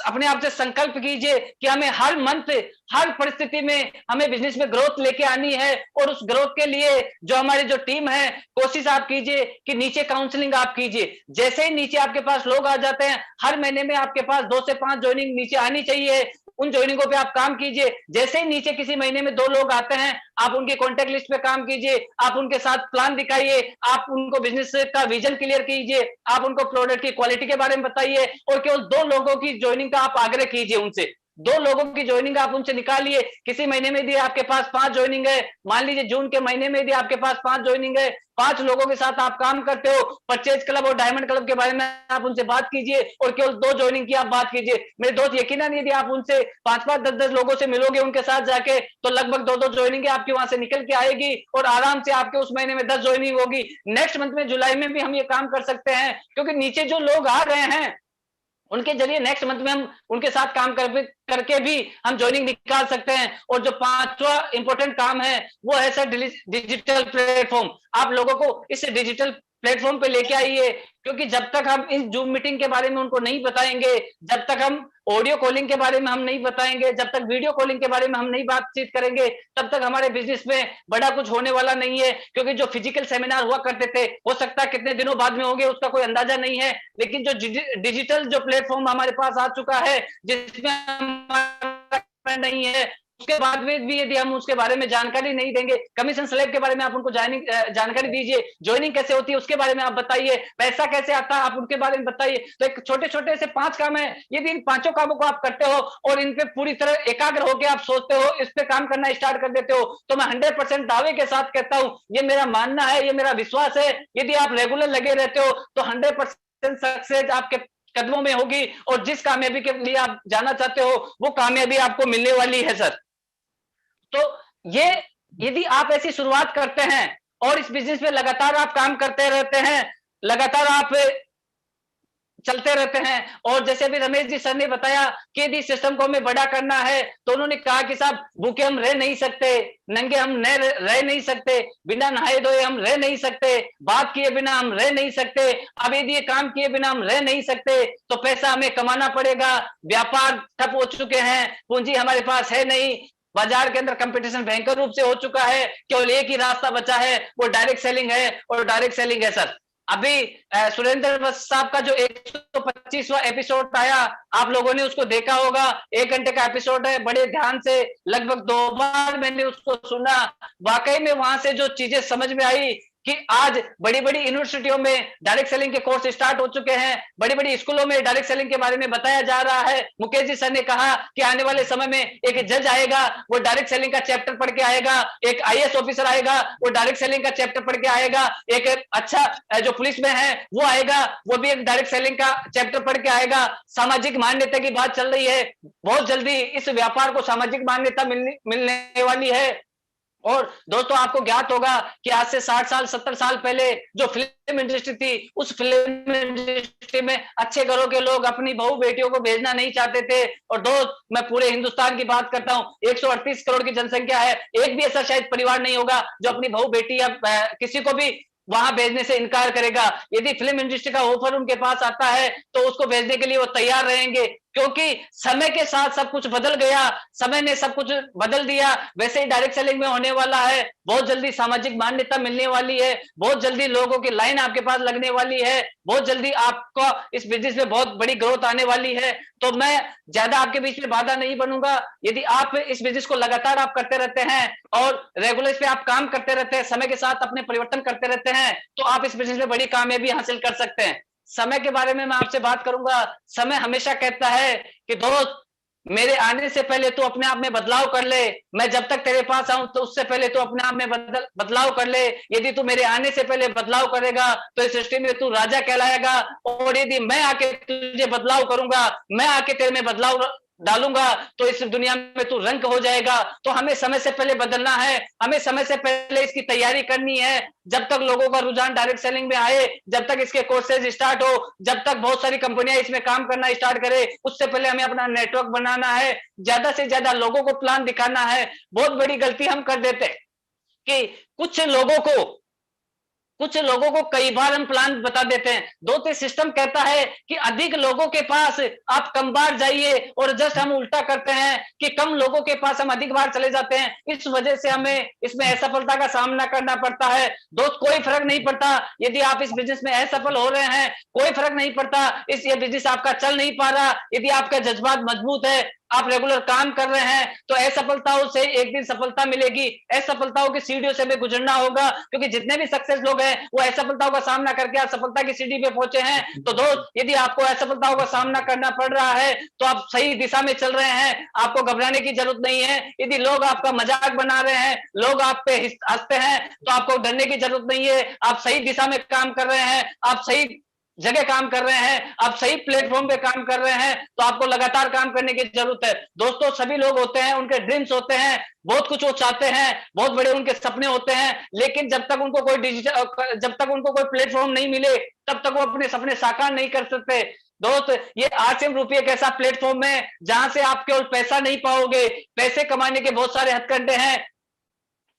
अपने आप से संकल्प कीजिए कि हमें हर मंथ, हर परिस्थिति में हमें बिजनेस में ग्रोथ लेके आनी है। और उस ग्रोथ के लिए जो हमारी जो टीम है, कोशिश आप कीजिए कि नीचे काउंसलिंग आप कीजिए। जैसे ही नीचे आपके पास लोग आ जाते हैं, हर महीने में आपके पास 2 से 5 ज्वाइनिंग नीचे आनी चाहिए, उन ज्वाइनिंगों पे आप काम कीजिए। जैसे ही नीचे किसी महीने में 2 लोग आते हैं, आप उनके कॉन्टेक्ट लिस्ट पे काम कीजिए, आप उनके साथ प्लान दिखाइए, आप उनको बिजनेस का विजन क्लियर कीजिए, आप उनको प्रोडक्ट की क्वालिटी के बारे में बताइए, और केवल 2 लोगों की ज्वाइनिंग का आप आग्रह कीजिए उनसे। 2 लोगों की ज्वाइनिंग आप उनसे निकालिए। किसी महीने में यदि आपके पास 5 ज्वाइनिंग है, मान लीजिए जून के महीने में यदि आपके पास 5 ज्वाइनिंग है, 5 लोगों के साथ आप काम करते हो, परचेज क्लब और डायमंड क्लब के बारे में आप उनसे बात कीजिए, और केवल 2 ज्वाइनिंग की आप बात कीजिए। मेरे दोस्त, यकीनन यदि आप उनसे 5-5, 10-10 लोगों से मिलोगे उनके साथ जाके, तो लगभग 2-2 ज्वाइनिंग आपके वहां से निकल के आएगी, और आराम से आपके उस महीने में 10 ज्वाइनिंग होगी। नेक्स्ट मंथ में, जुलाई में भी हम ये काम कर सकते हैं, क्योंकि नीचे जो लोग आ रहे हैं उनके जरिए नेक्स्ट मंथ में हम उनके साथ काम करके भी हम ज्वाइनिंग निकाल सकते हैं। और जो 5वां इंपॉर्टेंट काम है वो है सर डिजिटल प्लेटफॉर्म। आप लोगों को इस डिजिटल प्लेटफॉर्म पे लेके आइए, क्योंकि जब तक हम इस जूम मीटिंग के बारे में उनको नहीं बताएंगे, जब तक हम ऑडियो कॉलिंग के बारे में हम नहीं बताएंगे, जब तक वीडियो कॉलिंग के बारे में हम नहीं बातचीत करेंगे, तब तक हमारे बिजनेस में बड़ा कुछ होने वाला नहीं है। क्योंकि जो फिजिकल सेमिनार हुआ करते थे, हो सकता है कितने दिनों बाद में होंगे उसका कोई अंदाजा नहीं है, लेकिन जो डिजिटल जो प्लेटफॉर्म हमारे पास आ चुका है, जिसमें नहीं है, उसके बाद में भी यदि हम उसके बारे में जानकारी नहीं देंगे, कमीशन स्लैब के बारे में आप उनको जानकारी दीजिए, ज्वाइनिंग कैसे होती है उसके बारे में आप बताइए, पैसा कैसे आता है आप उनके बारे में बताइए। तो एक छोटे छोटे से 5 काम है, यदि इन 5 कामों को आप करते हो और इन पे पूरी तरह एकाग्र होकर आप सोचते हो, इस पे काम करना स्टार्ट कर देते हो, तो मैं 100% दावे के साथ कहता हूं, ये मेरा मानना है, ये मेरा विश्वास है, यदि आप रेगुलर लगे रहते हो तो 100% सक्सेस आपके कदमों में होगी, और जिस कामयाबी के लिए आप जाना चाहते हो वो कामयाबी आपको मिलने वाली है सर। तो ये यदि आप ऐसी शुरुआत करते हैं और इस बिजनेस में लगातार आप काम करते रहते हैं, लगातार आप चलते रहते हैं। और जैसे अभी रमेश जी सर ने बताया कि यदि सिस्टम को हमें बड़ा करना है तो उन्होंने कहा कि साहब भूखे हम रह नहीं सकते, नंगे हम रह नहीं सकते, बिना नहाए धोए हम रह नहीं सकते, बात किए बिना हम रह नहीं सकते, अब यदि ये काम किए बिना हम रह नहीं सकते तो पैसा हमें कमाना पड़ेगा। व्यापार ठप हो चुके हैं, पूंजी हमारे पास है नहीं, बाजार के अंदर कंपटीशन भयंकर रूप से हो चुका है, केवल एक ही रास्ता बचा है, वो डायरेक्ट सेलिंग है। और डायरेक्ट सेलिंग है सर। अभी सुरेंद्र साहब का जो 125वां एपिसोड आया, आप लोगों ने उसको देखा होगा, 1 घंटे का एपिसोड है, बड़े ध्यान से लगभग 2 बार मैंने उसको सुना। वाकई में वहां से जो चीजें समझ में आई कि आज बड़ी बड़ी यूनिवर्सिटियों में डायरेक्ट सेलिंग के कोर्स स्टार्ट हो चुके हैं, बड़ी बड़ी स्कूलों में डायरेक्ट सेलिंग के बारे में बताया जा रहा है। मुकेश जी सर ने कहा कि आने वाले समय में एक जज आएगा, वो डायरेक्ट सेलिंग का चैप्टर पढ़ के आएगा, एक आईएएस ऑफिसर आएगा, वो डायरेक्ट सेलिंग का चैप्टर पढ़ के आएगा, एक अच्छा जो पुलिस में है वो आएगा, वो भी एक डायरेक्ट सेलिंग का चैप्टर पढ़ के आएगा। सामाजिक मान्यता की बात चल रही है, बहुत जल्दी इस व्यापार को सामाजिक मान्यता मिलने वाली है। और दोस्तों आपको ज्ञात होगा कि आज से 60 साल 70 साल पहले जो फिल्म इंडस्ट्री थी, उस फिल्म इंडस्ट्री में अच्छे घरों के लोग अपनी बहू बेटियों को भेजना नहीं चाहते थे। और दोस्त मैं पूरे हिंदुस्तान की बात करता हूं, 138 करोड़ की जनसंख्या है, एक भी ऐसा शायद परिवार नहीं होगा जो अपनी बहू बेटी या किसी को भी वहां भेजने से इनकार करेगा। यदि फिल्म इंडस्ट्री का ऑफर उनके पास आता है तो उसको भेजने के लिए वो तैयार रहेंगे, क्योंकि समय के साथ सब कुछ बदल गया, समय ने सब कुछ बदल दिया। वैसे ही डायरेक्ट सेलिंग में होने वाला है, बहुत जल्दी सामाजिक मान्यता मिलने वाली है, बहुत जल्दी लोगों की लाइन आपके पास लगने वाली है, बहुत जल्दी आपको इस बिजनेस में बहुत बड़ी ग्रोथ आने वाली है। तो मैं ज्यादा आपके बीच में बाधा नहीं बनूंगा। यदि आप इस बिजनेस को लगातार आप करते रहते हैं और रेगुलर इस पे आप काम करते रहते हैं, समय के साथ अपने परिवर्तन करते रहते हैं, तो आप इस बिजनेस में बड़ी कामयाबी हासिल कर सकते हैं। समय के बारे में मैं आपसे बात करूंगा। समय हमेशा कहता है कि दोस्त मेरे आने से पहले तू अपने आप में बदलाव कर ले, मैं जब तक तेरे पास आऊं तो उससे पहले तू अपने आप में बदलाव कर ले। यदि तू मेरे आने से पहले बदलाव करेगा तो इस सृष्टि में तू राजा कहलाएगा, और यदि मैं आके तुझे बदलाव करूंगा, मैं आके तेरे में बदलाव डालूंगा तो इस दुनिया में तू रंग हो जाएगा। तो हमें समय से पहले बदलना है, हमें समय से पहले इसकी तैयारी करनी है। जब तक लोगों का रुझान डायरेक्ट सेलिंग में आए, जब तक इसके कोर्सेज स्टार्ट हो, जब तक बहुत सारी कंपनियां इसमें काम करना स्टार्ट करे, उससे पहले हमें अपना नेटवर्क बनाना है, ज्यादा से ज्यादा लोगों को प्लान दिखाना है। बहुत बड़ी गलती हम कर देते कि कुछ लोगों को कई बार हम प्लान बता देते हैं। दो तीन सिस्टम कहता है कि अधिक लोगों के पास आप कम बार जाइए, और जस्ट हम उल्टा करते हैं कि कम लोगों के पास हम अधिक बार चले जाते हैं। इस वजह से हमें इसमें असफलता का सामना करना पड़ता है। दोस्त कोई फर्क नहीं पड़ता यदि आप इस बिजनेस में असफल हो रहे हैं, कोई फर्क नहीं पड़ता ये बिजनेस आपका चल नहीं पा रहा। यदि आपका जज्बात मजबूत है, आप रेगुलर काम कर रहे हैं, तो असफलताओं से एक दिन सफलता मिलेगी। असफलताओं की सीढ़ियों से हमें गुजरना होगा, क्योंकि जितने भी सक्सेस लोग हैं वो असफलताओं का सामना करके आज सफलता की सीढ़ी पे पहुंचे हैं। तो दोस्त यदि आपको असफलताओं का सामना करना पड़ रहा है तो आप सही दिशा में चल रहे हैं, आपको घबराने की जरूरत नहीं है। यदि लोग आपका मजाक बना रहे हैं, लोग आप पे हंसते हैं, तो आपको डरने की जरूरत नहीं है। आप सही दिशा में काम कर रहे हैं, आप सही जगह काम कर रहे हैं, आप सही प्लेटफॉर्म पे काम कर रहे हैं, तो आपको लगातार काम करने की जरूरत है। दोस्तों सभी लोग होते हैं, उनके ड्रीम्स होते हैं, बहुत कुछ वो चाहते हैं, बहुत बड़े उनके सपने होते हैं, लेकिन जब तक उनको कोई प्लेटफॉर्म नहीं मिले तब तक वो अपने सपने साकार नहीं कर सकते। दोस्त ये आसिम रूपी एक ऐसा प्लेटफॉर्म है जहां से आप केवल पैसा नहीं पाओगे, पैसे कमाने के बहुत सारे हथकंडे हैं।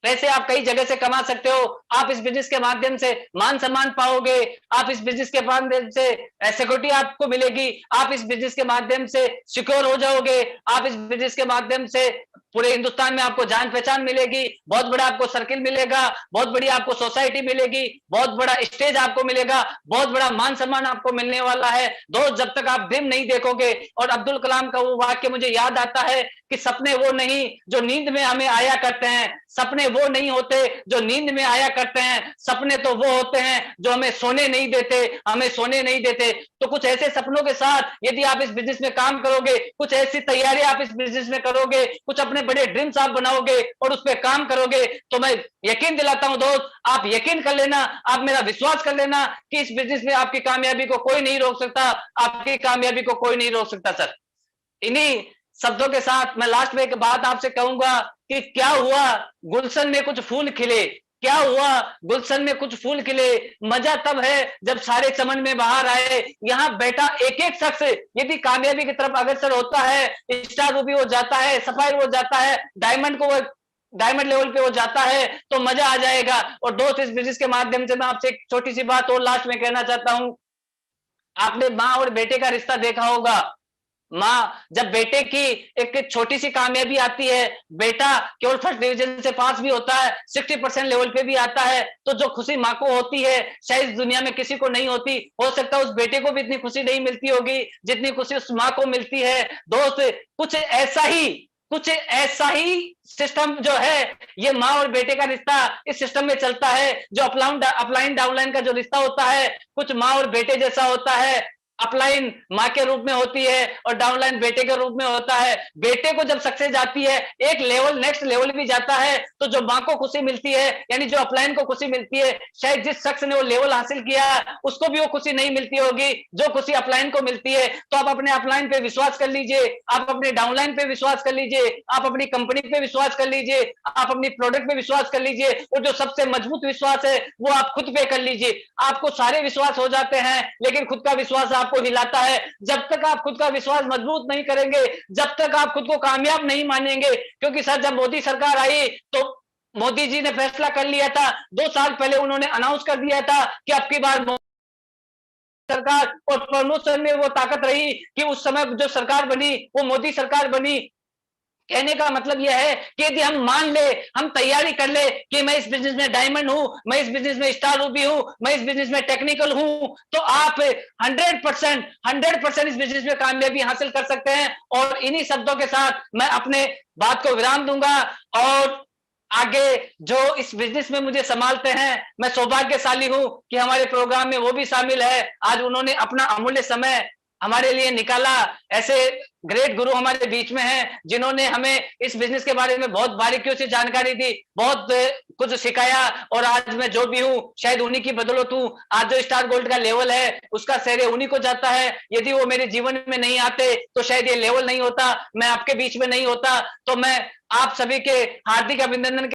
पैसे आप कई जगह से कमा सकते हो। आप इस बिजनेस के माध्यम से मान सम्मान पाओगे, आप इस बिजनेस के माध्यम से सिक्योरिटी आपको मिलेगी, आप इस बिजनेस के माध्यम से सिक्योर हो जाओगे, आप इस बिजनेस के माध्यम से पूरे हिंदुस्तान में आपको जान पहचान मिलेगी, बहुत बड़ा आपको सर्किल मिलेगा, बहुत बड़ी आपको सोसाइटी मिलेगी, बहुत बड़ा स्टेज आपको मिलेगा, बहुत बड़ा मान सम्मान आपको मिलने वाला है। दोस्त जब तक आप ड्रीम नहीं देखोगे, और अब्दुल कलाम का वो वाक्य मुझे याद आता है कि सपने वो नहीं जो नींद में हमें आया करते हैं, सपने वो नहीं होते जो नींद में आया करते हैं, सपने तो वो होते हैं जो हमें सोने नहीं देते। तो कुछ ऐसे सपनों के साथ यदि आप इस बिजनेस में काम करोगे, कुछ ऐसी तैयारी आप इस बिजनेस में करोगे, कुछ अपने बड़े ड्रीम्स आप बनाओगे और उस पर काम करोगे, तो मैं यकीन दिलाता हूं दोस्त, आप यकीन कर लेना, आप मेरा विश्वास कर लेना कि इस बिजनेस में आपकी कामयाबी को कोई नहीं रोक सकता, आपकी कामयाबी को कोई नहीं रोक सकता। सर इन्हीं शब्दों के साथ मैं लास्ट में एक बात आपसे कहूंगा कि क्या हुआ गुलशन में कुछ फूल खिले, क्या हुआ, गुलशन में कुछ फूल खिले, मजा तब है जब सारे चमन में बाहर आए। यहाँ बेटा एक एक शख्स यदि कामयाबी की तरफ अग्रसर होता है, स्टार रूबी हो जाता है, सफायर हो जाता है, डायमंड लेवल पे हो जाता है, तो मजा आ जाएगा। और दोस्त, इस बिजनेस के माध्यम से मैं आपसे एक छोटी सी बात और लास्ट में कहना चाहता हूं। आपने माँ और बेटे का रिश्ता देखा होगा। माँ, जब बेटे की एक छोटी सी कामयाबी आती है, बेटा केवल फर्स्ट डिवीजन से पास भी होता है, 60% लेवल पे भी आता है, तो जो खुशी माँ को होती है शायद इस दुनिया में किसी को नहीं होती। हो सकता है उस बेटे को भी इतनी खुशी नहीं मिलती होगी जितनी खुशी उस माँ को मिलती है। दोस्त, कुछ ऐसा ही सिस्टम जो है, ये माँ और बेटे का रिश्ता इस सिस्टम में चलता है। जो अपलाइन डाउनलाइन का जो रिश्ता होता है, कुछ माँ और बेटे जैसा होता है। अपलाइन माँ के रूप में होती है और डाउनलाइन बेटे के रूप में होता है। बेटे को जब सक्सेस आती है, एक लेवल नेक्स्ट लेवल भी जाता है, तो जो माँ को खुशी मिलती है, यानी जो अपलाइन को खुशी मिलती है, शायद जिस शख्स ने वो लेवल हासिल किया उसको भी वो खुशी नहीं मिलती होगी जो खुशी अपलाइन को मिलती है। तो आप अपने अपलाइन पे विश्वास कर लीजिए, आप अपने डाउनलाइन पे विश्वास कर लीजिए, आप अपनी कंपनी पे विश्वास कर लीजिए, आप अपनी प्रोडक्ट पे विश्वास कर लीजिए, और जो सबसे मजबूत विश्वास है वो आप खुद पे कर लीजिए। आपको सारे विश्वास हो जाते हैं, लेकिन खुद का विश्वास आपको हिलाता है। जब तक आप खुद का विश्वास मजबूत नहीं करेंगे, जब तक आप खुद को कामयाब नहीं मानेंगे, क्योंकि सर जब मोदी सरकार आई तो मोदी जी ने फैसला कर लिया था, 2 साल पहले उन्होंने अनाउंस कर दिया था कि अब की बार सरकार, और प्रमोशन में वो ताकत रही कि उस समय जो सरकार बनी वो मोदी सरकार बनी। कहने का मतलब यह है कि यदि हम मान ले, हम तैयारी कर ले कि मैं इस बिजनेस में डायमंड हूं, मैं इस बिजनेस में स्टार रूबी हूं, मैं इस बिजनेस में टेक्निकल हूं, तो आप 100% इस बिजनेस में कामयाबी हासिल कर सकते हैं। और इन्हीं शब्दों के साथ मैं अपने बात को विराम दूंगा, और आगे जो इस बिजनेस में मुझे संभालते हैं, मैं सौभाग्यशाली हूं कि हमारे प्रोग्राम में वो भी शामिल है। आज उन्होंने अपना अमूल्य समय हमारे लिए निकाला। ऐसे ग्रेट गुरु हमारे बीच में हैं जिन्होंने हमें इस बिजनेस के बारे में बहुत बारीकियों से जानकारी दी, बहुत कुछ सिखाया, और आज मैं जो भी हूँ शायद उन्हीं की बदौलत हूँ। आज जो स्टार गोल्ड का लेवल है उसका श्रेय उन्हीं को जाता है। यदि वो मेरे जीवन में नहीं आते तो शायद ये लेवल नहीं होता, मैं आपके बीच में नहीं होता। तो मैं आप सभी के हार्दिक अभिनंदन